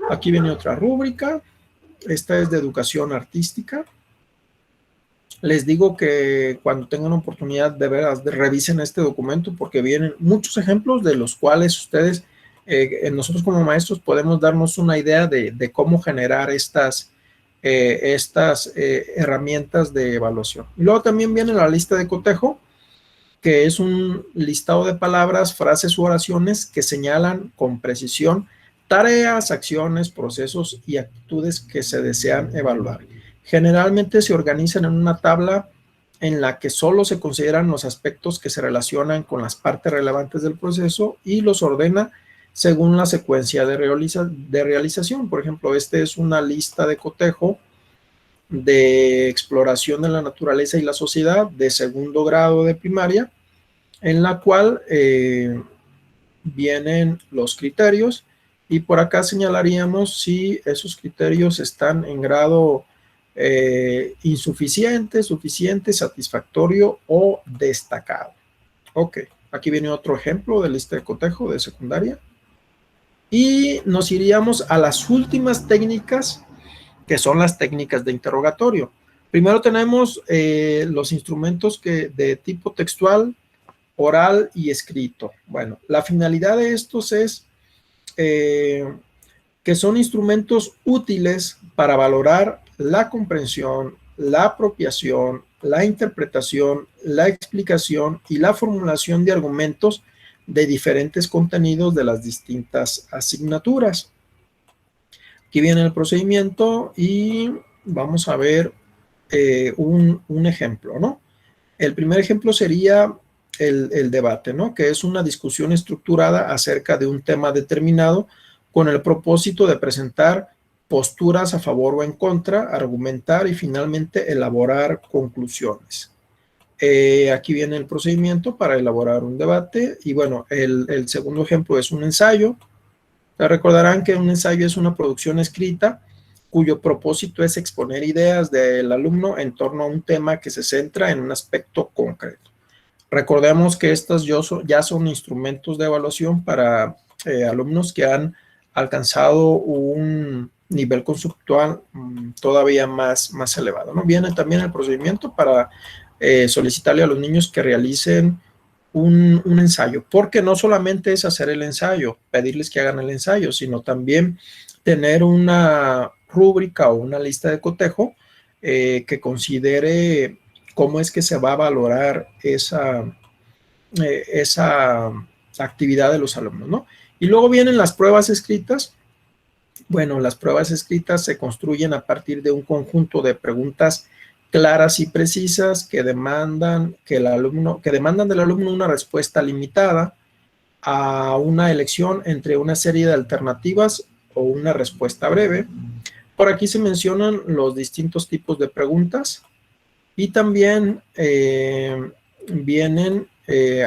Aquí viene otra rúbrica. Esta es de educación artística. Les digo que cuando tengan oportunidad de veras, revisen este documento porque vienen muchos ejemplos de los cuales ustedes, nosotros como maestros podemos darnos una idea de cómo generar estas herramientas de evaluación. Y luego también viene la lista de cotejo, que es un listado de palabras, frases u oraciones que señalan con precisión tareas, acciones, procesos y actitudes que se desean evaluar. Generalmente se organizan en una tabla en la que solo se consideran los aspectos que se relacionan con las partes relevantes del proceso y los ordena según la secuencia de realización. Por ejemplo, esta es una lista de cotejo de exploración de la naturaleza y la sociedad de segundo grado de primaria, en la cual vienen los criterios y por acá señalaríamos si esos criterios están en grado insuficiente, suficiente, satisfactorio o destacado. Ok, aquí viene otro ejemplo de lista de cotejo de secundaria. Y nos iríamos a las últimas técnicas, que son las técnicas de interrogatorio. Primero tenemos los instrumentos de tipo textual, oral y escrito. Bueno, la finalidad de estos es que son instrumentos útiles para valorar la comprensión, la apropiación, la interpretación, la explicación y la formulación de argumentos de diferentes contenidos de las distintas asignaturas. Aquí viene el procedimiento y vamos a ver un ejemplo, ¿no? El primer ejemplo sería el debate, ¿no? Que es una discusión estructurada acerca de un tema determinado con el propósito de presentar posturas a favor o en contra, argumentar y finalmente elaborar conclusiones. Aquí viene el procedimiento para elaborar un debate y bueno, el segundo ejemplo es un ensayo. Recordarán que un ensayo es una producción escrita cuyo propósito es exponer ideas del alumno en torno a un tema que se centra en un aspecto concreto. Recordemos que estos ya son instrumentos de evaluación para alumnos que han alcanzado un nivel conceptual todavía más elevado, ¿no? Viene también el procedimiento para solicitarle a los niños que realicen un ensayo, porque no solamente es hacer el ensayo, pedirles que hagan el ensayo, sino también tener una rúbrica o una lista de cotejo que considere cómo es que se va a valorar esa actividad de los alumnos, ¿no? Y luego vienen las pruebas escritas. Bueno, las pruebas escritas se construyen a partir de un conjunto de preguntas claras y precisas que demandan del alumno una respuesta limitada a una elección entre una serie de alternativas o una respuesta breve. Por aquí se mencionan los distintos tipos de preguntas y también vienen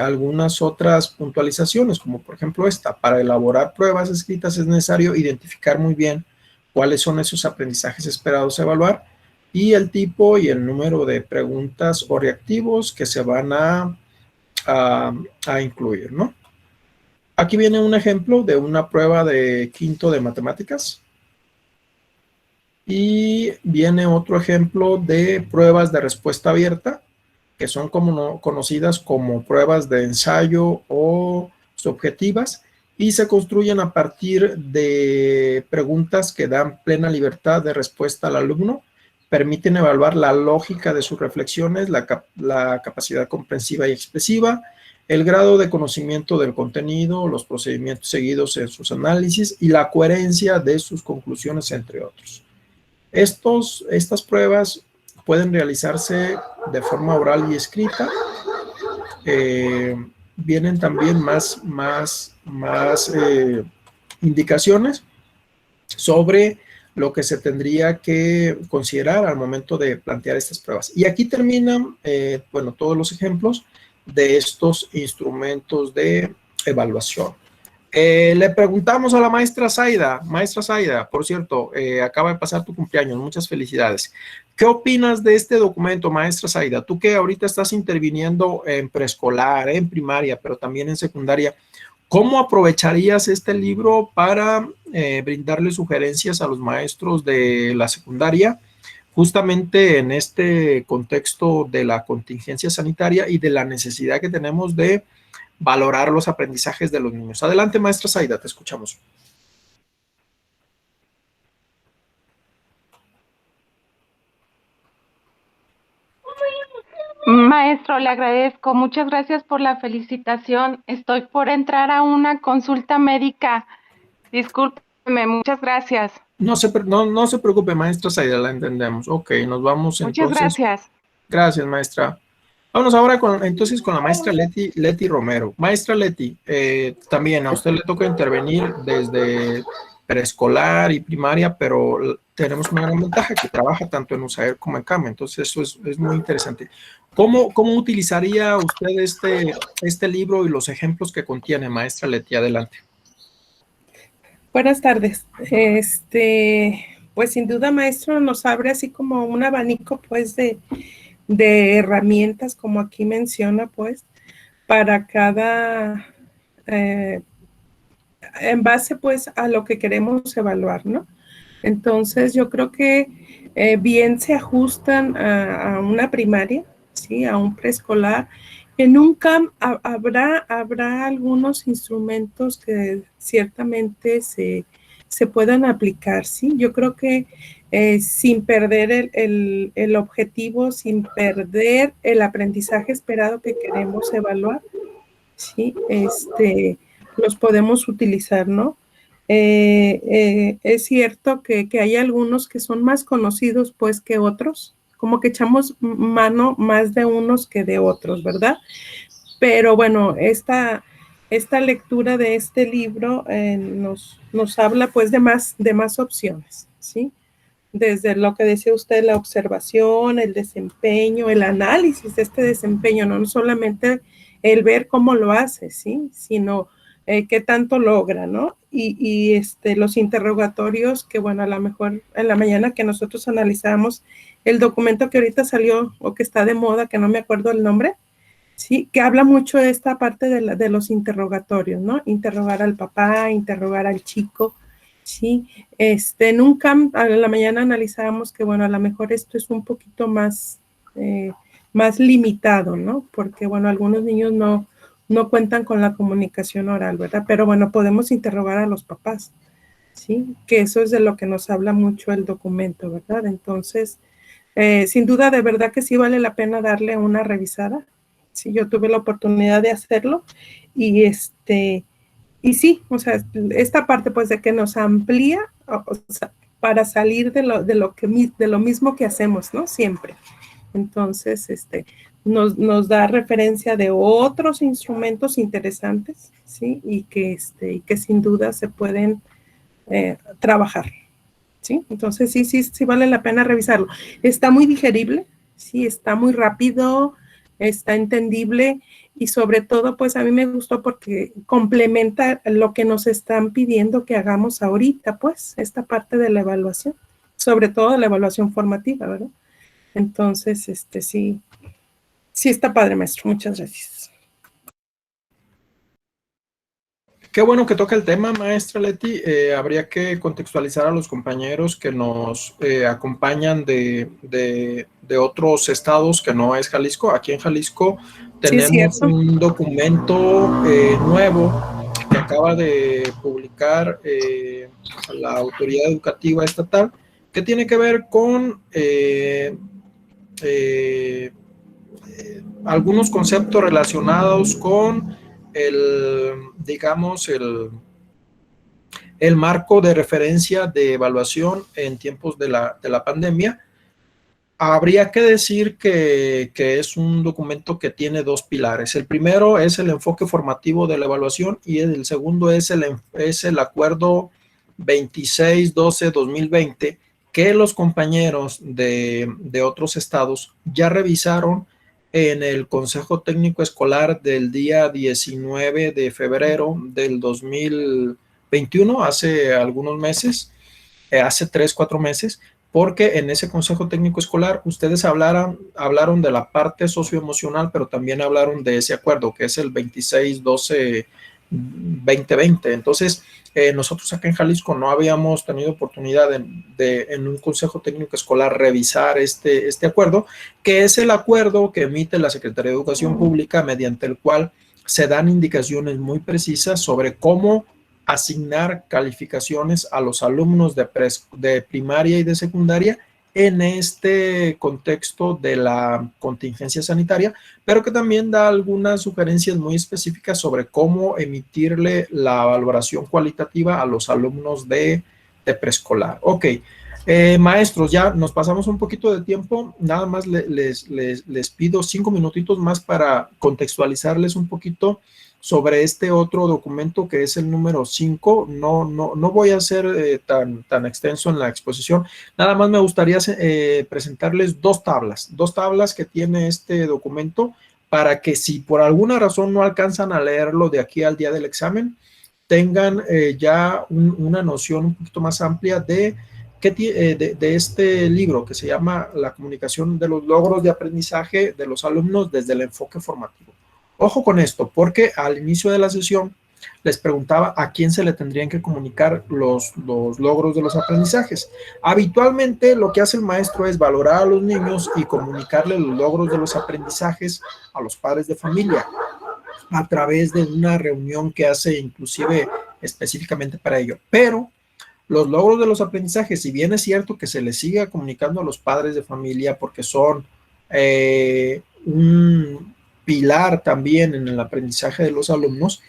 algunas otras puntualizaciones, como por ejemplo esta. Para elaborar pruebas escritas es necesario identificar muy bien cuáles son esos aprendizajes esperados a evaluar y el tipo y el número de preguntas o reactivos que se van a incluir, ¿no? Aquí viene un ejemplo de una prueba de quinto de matemáticas. Y viene otro ejemplo de pruebas de respuesta abierta, que son conocidas como pruebas de ensayo o subjetivas, y se construyen a partir de preguntas que dan plena libertad de respuesta al alumno, permiten evaluar la lógica de sus reflexiones, la capacidad comprensiva y expresiva, el grado de conocimiento del contenido, los procedimientos seguidos en sus análisis y la coherencia de sus conclusiones, entre otros. Estas pruebas pueden realizarse de forma oral y escrita. Vienen también más indicaciones sobre lo que se tendría que considerar al momento de plantear estas pruebas. Y aquí terminan, bueno, todos los ejemplos de estos instrumentos de evaluación. Le preguntamos a la maestra Zaida, por cierto, acaba de pasar tu cumpleaños, muchas felicidades. ¿Qué opinas de este documento, maestra Zaida? Tú que ahorita estás interviniendo en preescolar, en primaria, pero también en secundaria, ¿cómo aprovecharías este libro para brindarle sugerencias a los maestros de la secundaria, justamente en este contexto de la contingencia sanitaria y de la necesidad que tenemos de valorar los aprendizajes de los niños? Adelante, maestra Zaida, te escuchamos. Maestro, le agradezco. Muchas gracias por la felicitación. Estoy por entrar a una consulta médica. Discúlpeme, muchas gracias. No se preocupe, maestra Zaida, la entendemos. Ok, nos vamos entonces. Muchas gracias. Gracias, maestra. Vamos ahora entonces con la maestra Leti Romero. Maestra Leti, también a usted le toca intervenir desde preescolar y primaria, pero tenemos una gran ventaja que trabaja tanto en USAER como en CAM, entonces eso es muy interesante. ¿Cómo utilizaría usted este libro y los ejemplos que contiene, maestra Leti? Adelante. Buenas tardes. Pues sin duda, maestro, nos abre así como un abanico, pues, de herramientas, como aquí menciona, pues, para cada, en base, pues, a lo que queremos evaluar, ¿no? Entonces, yo creo que bien se ajustan a una primaria, ¿sí? A un preescolar. En un CAM habrá algunos instrumentos que ciertamente se puedan aplicar, ¿sí? Yo creo que sin perder el objetivo, sin perder el aprendizaje esperado que queremos evaluar, ¿sí? Los podemos utilizar, ¿no? Es cierto que hay algunos que son más conocidos, pues, que otros, como que echamos mano más de unos que de otros, ¿verdad? Pero bueno, esta lectura de este libro nos habla, pues, de más opciones, ¿sí? Desde lo que decía usted, la observación, el desempeño, el análisis de este desempeño, no solamente el ver cómo lo hace, ¿sí? Sino qué tanto logra, ¿no? Y los interrogatorios que, bueno, a lo mejor en la mañana que nosotros analizamos el documento que ahorita salió o que está de moda, que no me acuerdo el nombre, ¿sí? Que habla mucho de esta parte de los interrogatorios, ¿no? Interrogar al papá, interrogar al chico, ¿sí? En un CAM, a la mañana analizábamos que, bueno, a lo mejor esto es un poquito más limitado, ¿no? Porque, bueno, algunos niños no cuentan con la comunicación oral, ¿verdad? Pero, bueno, podemos interrogar a los papás, ¿sí? Que eso es de lo que nos habla mucho el documento, ¿verdad? Entonces, sin duda, de verdad que sí vale la pena darle una revisada. Sí, yo tuve la oportunidad de hacerlo y sí, o sea, esta parte, pues, de que nos amplía, o sea, para salir de lo mismo que hacemos, ¿no? Siempre. Entonces, nos da referencia de otros instrumentos interesantes, ¿sí? Y que sin duda se pueden trabajar, ¿sí? Entonces, sí vale la pena revisarlo. Está muy digerible, sí, está muy rápido, está entendible y sobre todo, pues a mí me gustó porque complementa lo que nos están pidiendo que hagamos ahorita, pues, esta parte de la evaluación, sobre todo la evaluación formativa, ¿verdad? Entonces, sí está padre, maestro. Muchas gracias. Qué bueno que toca el tema, maestra Leti. Habría que contextualizar a los compañeros que nos acompañan de otros estados que no es Jalisco. Aquí en Jalisco tenemos un documento nuevo que acaba de publicar la Autoridad Educativa Estatal, que tiene que ver con algunos conceptos relacionados con el marco de referencia de evaluación en tiempos de la pandemia. Habría que decir que es un documento que tiene dos pilares. El primero es el enfoque formativo de la evaluación y el segundo es el acuerdo 2612-2020 que los compañeros de otros estados ya revisaron en el Consejo Técnico Escolar del día 19 de febrero del 2021, hace algunos meses, hace 3-4 meses, porque en ese Consejo Técnico Escolar ustedes hablaron de la parte socioemocional, pero también hablaron de ese acuerdo, que es el 26-12-2020. Entonces, nosotros acá en Jalisco no habíamos tenido oportunidad de en un Consejo Técnico Escolar revisar este acuerdo, que es el acuerdo que emite la Secretaría de Educación Pública, mediante el cual se dan indicaciones muy precisas sobre cómo asignar calificaciones a los alumnos de primaria y de secundaria en este contexto de la contingencia sanitaria, pero que también da algunas sugerencias muy específicas sobre cómo emitirle la valoración cualitativa a los alumnos de preescolar. Ok, maestros, ya nos pasamos un poquito de tiempo, nada más les pido 5 minutitos más para contextualizarles un poquito sobre este otro documento que es el número 5. No voy a ser tan extenso en la exposición. Nada más me gustaría presentarles dos tablas que tiene este documento, para que si por alguna razón no alcanzan a leerlo de aquí al día del examen, tengan ya una noción un poquito más amplia de este libro que se llama La comunicación de los logros de aprendizaje de los alumnos desde el enfoque formativo. Ojo con esto, porque al inicio de la sesión les preguntaba a quién se le tendrían que comunicar los logros de los aprendizajes. Habitualmente lo que hace el maestro es valorar a los niños y comunicarle los logros de los aprendizajes a los padres de familia a través de una reunión que hace inclusive específicamente para ello. Pero los logros de los aprendizajes, si bien es cierto que se les siga comunicando a los padres de familia porque son un pilar también en el aprendizaje de los alumnos,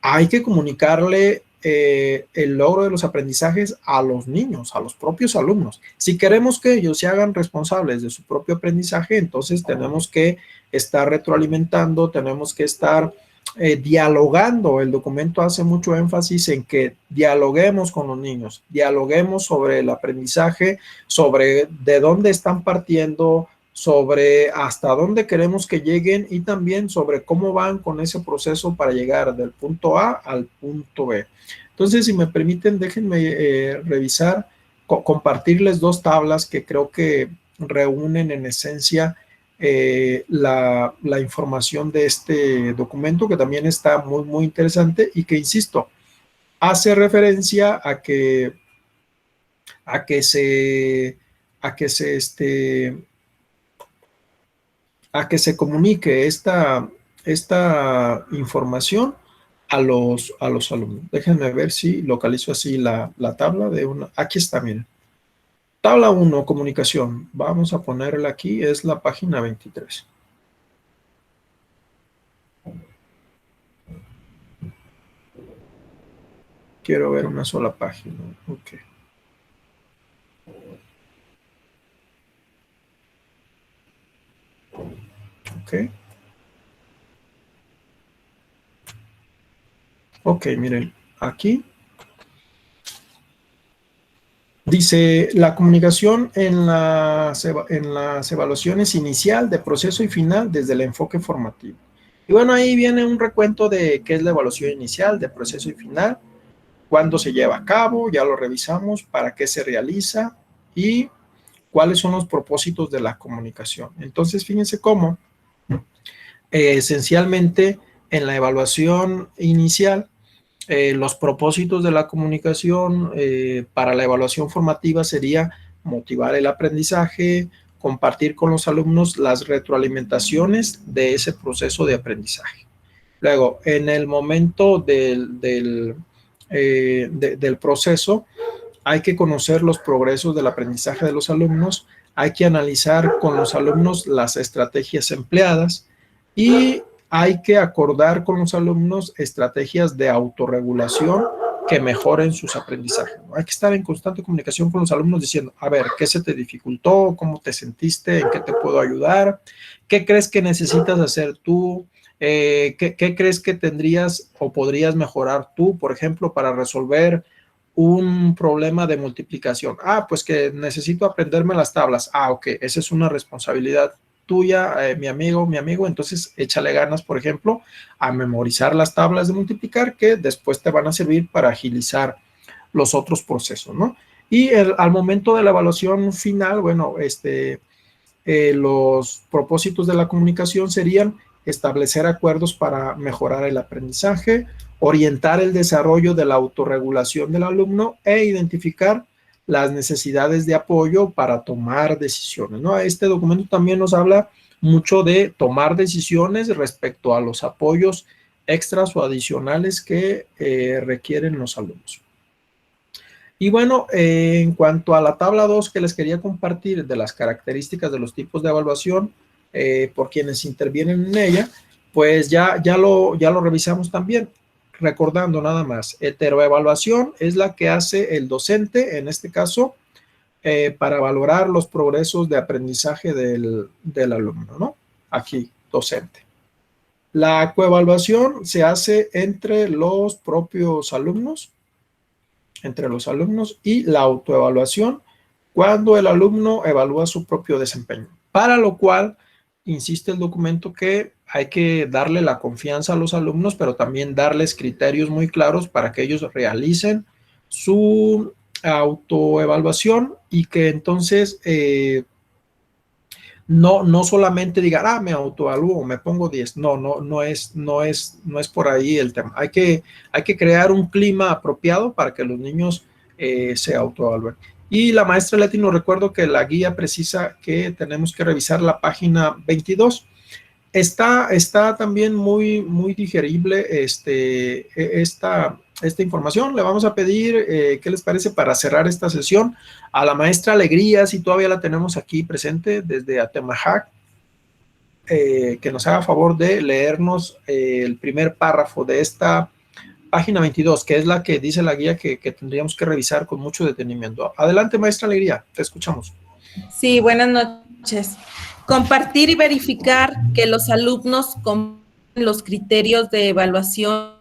hay que comunicarle el logro de los aprendizajes a los niños, a los propios alumnos. Si queremos que ellos se hagan responsables de su propio aprendizaje, entonces tenemos que estar retroalimentando, tenemos que estar dialogando. El documento hace mucho énfasis en que dialoguemos con los niños, dialoguemos sobre el aprendizaje, sobre de dónde están partiendo, sobre hasta dónde queremos que lleguen y también sobre cómo van con ese proceso para llegar del punto A al punto B. Entonces, si me permiten, déjenme revisar, compartirles dos tablas que creo que reúnen en esencia la información de este documento, que también está muy interesante y que, insisto, hace referencia a que se comunique esta información a los alumnos. Déjenme ver si localizo así la tabla de una. Aquí está, miren. Tabla 1, comunicación. Vamos a ponerla aquí, es la página 23. Quiero ver una sola página. Ok. Ok, miren, aquí dice la comunicación en las evaluaciones inicial, de proceso y final desde el enfoque formativo. Y bueno, ahí viene un recuento de qué es la evaluación inicial, de proceso y final, cuándo se lleva a cabo, ya lo revisamos, para qué se realiza y cuáles son los propósitos de la comunicación. Entonces, fíjense cómo esencialmente en la evaluación inicial, los propósitos de la comunicación para la evaluación formativa sería motivar el aprendizaje, compartir con los alumnos las retroalimentaciones de ese proceso de aprendizaje. Luego, en el momento del proceso, hay que conocer los progresos del aprendizaje de los alumnos, hay que analizar con los alumnos las estrategias empleadas y hay que acordar con los alumnos estrategias de autorregulación que mejoren sus aprendizajes. Hay que estar en constante comunicación con los alumnos diciendo, a ver, ¿qué se te dificultó? ¿Cómo te sentiste? ¿En qué te puedo ayudar? ¿Qué crees que necesitas hacer tú? ¿Qué crees que tendrías o podrías mejorar tú, por ejemplo, para resolver un problema de multiplicación? Ah, pues que necesito aprenderme las tablas. Ah, ok, esa es una responsabilidad tuya, mi amigo, entonces échale ganas, por ejemplo, a memorizar las tablas de multiplicar que después te van a servir para agilizar los otros procesos, ¿no? Y al momento de la evaluación final, bueno, los propósitos de la comunicación serían establecer acuerdos para mejorar el aprendizaje, orientar el desarrollo de la autorregulación del alumno e identificar las necesidades de apoyo para tomar decisiones, ¿no? Este documento también nos habla mucho de tomar decisiones respecto a los apoyos extras o adicionales que requieren los alumnos. Y bueno, en cuanto a la tabla 2 que les quería compartir de las características de los tipos de evaluación por quienes intervienen en ella, pues ya lo revisamos también. Recordando nada más, heteroevaluación es la que hace el docente, en este caso, para valorar los progresos de aprendizaje del alumno, ¿no? Aquí, docente. La coevaluación se hace entre los propios alumnos, y la autoevaluación cuando el alumno evalúa su propio desempeño. Para lo cual, insiste el documento que hay que darle la confianza a los alumnos, pero también darles criterios muy claros para que ellos realicen su autoevaluación y que entonces no solamente digan, me autoevalúo, me pongo 10. No es por ahí el tema. Hay que crear un clima apropiado para que los niños se autoevalúen. Y la maestra Leti nos recuerdo que la guía precisa que tenemos que revisar la página 22. Está también muy digerible esta información. Le vamos a pedir, ¿qué les parece para cerrar esta sesión? A la maestra Alegría, si todavía la tenemos aquí presente desde Atemajac, que nos haga favor de leernos el primer párrafo de esta página 22, que es la que dice la guía que tendríamos que revisar con mucho detenimiento. Adelante, maestra Alegría, te escuchamos. Sí, buenas noches. Compartir y verificar que los alumnos cumplen los criterios de evaluación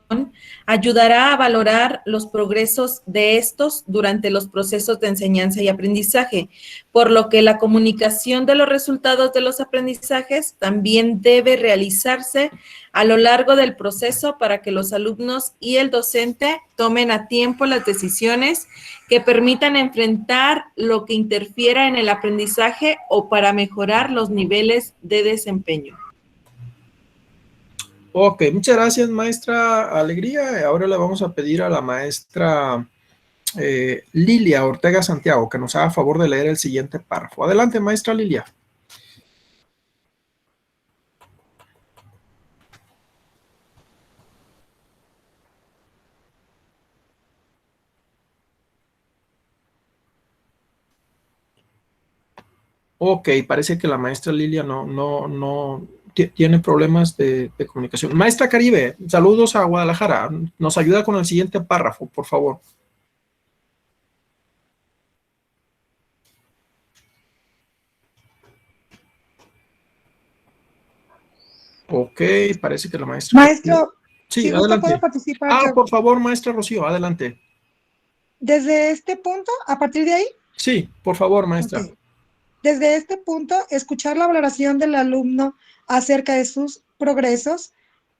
ayudará a valorar los progresos de estos durante los procesos de enseñanza y aprendizaje, por lo que la comunicación de los resultados de los aprendizajes también debe realizarse a lo largo del proceso para que los alumnos y el docente tomen a tiempo las decisiones que permitan enfrentar lo que interfiera en el aprendizaje o para mejorar los niveles de desempeño. Ok, muchas gracias, maestra Alegría. Ahora le vamos a pedir a la maestra Lilia Ortega Santiago que nos haga favor de leer el siguiente párrafo. Adelante, maestra Lilia. Ok, parece que la maestra Lilia no tiene problemas de comunicación. Maestra Caribe, saludos a Guadalajara. Nos ayuda con el siguiente párrafo, por favor. Ok, parece que la maestra... Maestro, sí, si adelante. puedo participar yo. Por favor, maestra Rocío, adelante. Desde este punto, a partir de ahí. Sí, por favor, maestra. Okay. Desde este punto, escuchar la valoración del alumno acerca de sus progresos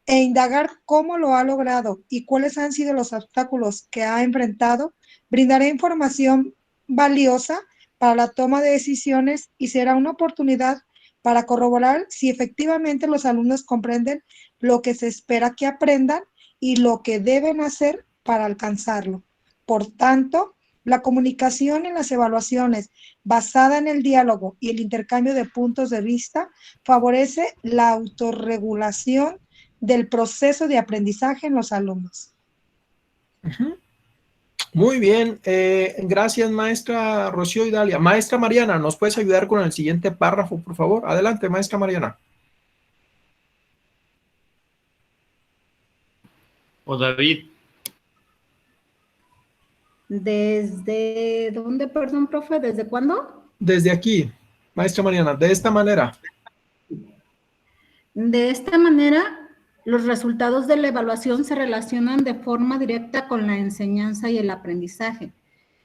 e indagar cómo lo ha logrado y cuáles han sido los obstáculos que ha enfrentado, brindará información valiosa para la toma de decisiones y será una oportunidad para corroborar si efectivamente los alumnos comprenden lo que se espera que aprendan y lo que deben hacer para alcanzarlo. Por tanto, la comunicación en las evaluaciones basada en el diálogo y el intercambio de puntos de vista favorece la autorregulación del proceso de aprendizaje en los alumnos. Muy bien, gracias maestra Rocío y Dalia. Maestra Mariana, ¿nos puedes ayudar con el siguiente párrafo, por favor? Adelante, maestra Mariana. O David. ¿Desde dónde, perdón, profe? ¿Desde cuándo? Desde aquí, maestra Mariana, de esta manera. De esta manera, los resultados de la evaluación se relacionan de forma directa con la enseñanza y el aprendizaje.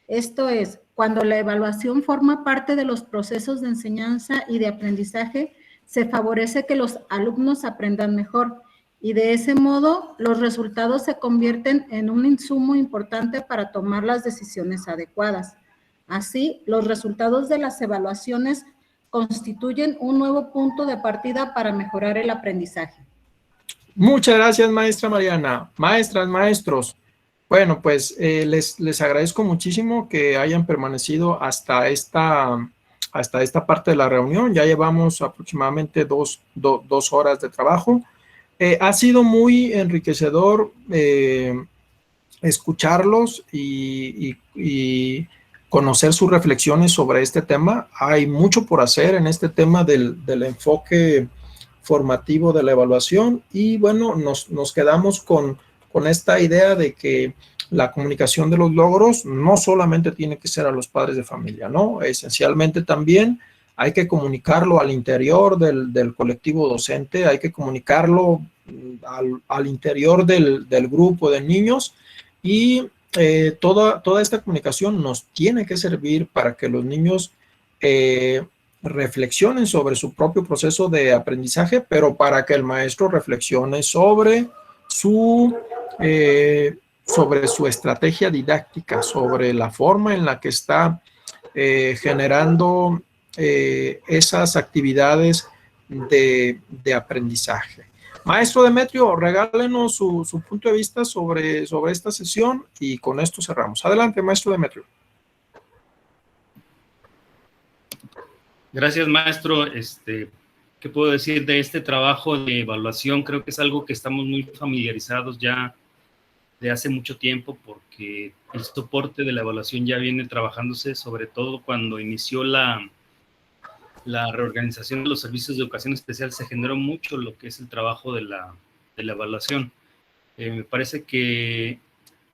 Esto es, cuando la evaluación forma parte de los procesos de enseñanza y de aprendizaje, se favorece que los alumnos aprendan mejor y de ese modo los resultados se convierten en un insumo importante para tomar las decisiones adecuadas. Así, los resultados de las evaluaciones constituyen un nuevo punto de partida para mejorar el aprendizaje. Muchas gracias, maestra Mariana. Maestras, maestros, bueno, pues les agradezco muchísimo que hayan permanecido hasta esta parte de la reunión. Ya llevamos aproximadamente dos horas de trabajo. Ha sido muy enriquecedor escucharlos y conocer sus reflexiones sobre este tema. Hay mucho por hacer en este tema del enfoque formativo de la evaluación y bueno, nos quedamos con esta idea de que la comunicación de los logros no solamente tiene que ser a los padres de familia, ¿no? Esencialmente también hay que comunicarlo al interior del colectivo docente, hay que comunicarlo al interior del grupo de niños y toda esta comunicación nos tiene que servir para que los niños reflexionen sobre su propio proceso de aprendizaje, pero para que el maestro reflexione sobre su estrategia didáctica, sobre la forma en la que está generando esas actividades de aprendizaje. Maestro Demetrio, regálenos su punto de vista sobre esta sesión y con esto cerramos. Adelante, maestro Demetrio. Gracias, maestro. ¿Qué puedo decir de este trabajo de evaluación? Creo que es algo que estamos muy familiarizados ya de hace mucho tiempo porque el soporte de la evaluación ya viene trabajándose, sobre todo cuando inició la reorganización de los servicios de educación especial, se generó mucho lo que es el trabajo de la evaluación. Me parece que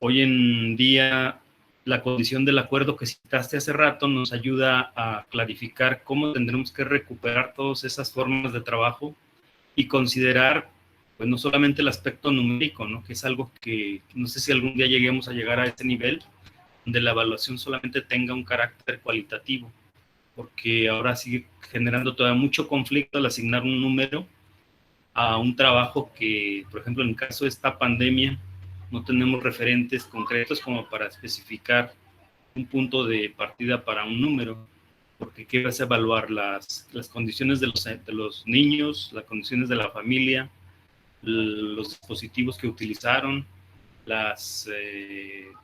hoy en día la condición del acuerdo que citaste hace rato nos ayuda a clarificar cómo tendremos que recuperar todas esas formas de trabajo y considerar, pues no solamente el aspecto numérico, ¿no? Que es algo que no sé si algún día lleguemos a llegar a ese nivel, donde la evaluación solamente tenga un carácter cualitativo, porque ahora sigue generando todavía mucho conflicto al asignar un número a un trabajo que, por ejemplo, en el caso de esta pandemia, no tenemos referentes concretos como para especificar un punto de partida para un número, porque ¿qué vas a evaluar? Las condiciones de los niños, las condiciones de la familia, los dispositivos que utilizaron, las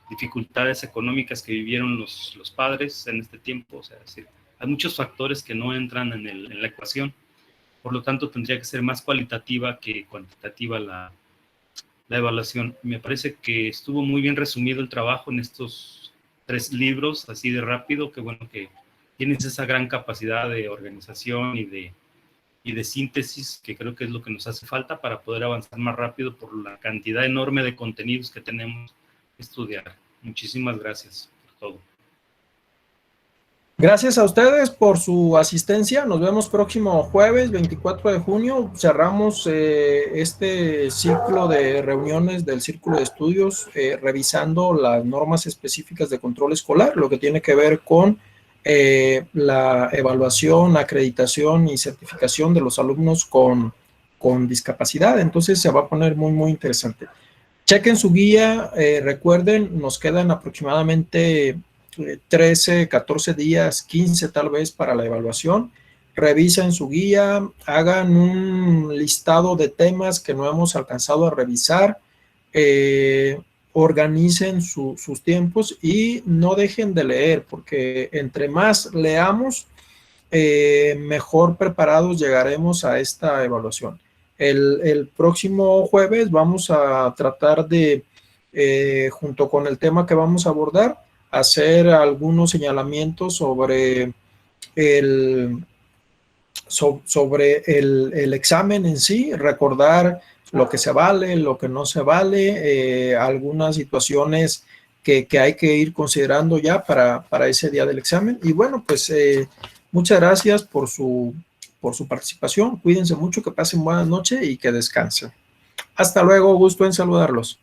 dificultades económicas que vivieron los padres en este tiempo. O sea, es decir, hay muchos factores que no entran en la ecuación, por lo tanto tendría que ser más cualitativa que cuantitativa la evaluación. Me parece que estuvo muy bien resumido el trabajo en estos 3 libros, así de rápido, que bueno que tienes esa gran capacidad de organización y de síntesis, que creo que es lo que nos hace falta para poder avanzar más rápido por la cantidad enorme de contenidos que tenemos que estudiar. Muchísimas gracias por todo. Gracias a ustedes por su asistencia. Nos vemos próximo jueves 24 de junio. Cerramos este ciclo de reuniones del Círculo de Estudios revisando las normas específicas de control escolar, lo que tiene que ver con la evaluación, acreditación y certificación de los alumnos con discapacidad. Entonces se va a poner muy, muy interesante. Chequen su guía. Recuerden, nos quedan aproximadamente 13, 14 días, 15 tal vez para la evaluación. Revisen su guía, hagan un listado de temas que no hemos alcanzado a revisar, organicen sus tiempos y no dejen de leer, porque entre más leamos, mejor preparados llegaremos a esta evaluación. El próximo jueves vamos a tratar de, junto con el tema que vamos a abordar, hacer algunos señalamientos sobre el examen en sí, recordar lo que se vale, lo que no se vale, algunas situaciones que hay que ir considerando ya para ese día del examen. Y bueno, pues muchas gracias por su participación. Cuídense mucho, que pasen buenas noches y que descansen. Hasta luego, gusto en saludarlos.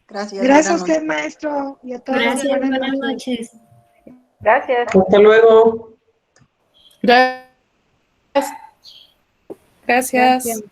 Gracias. Gracias a usted, maestro, y a todos. Gracias, buenas noches. Gracias. Hasta luego. Gracias. gracias.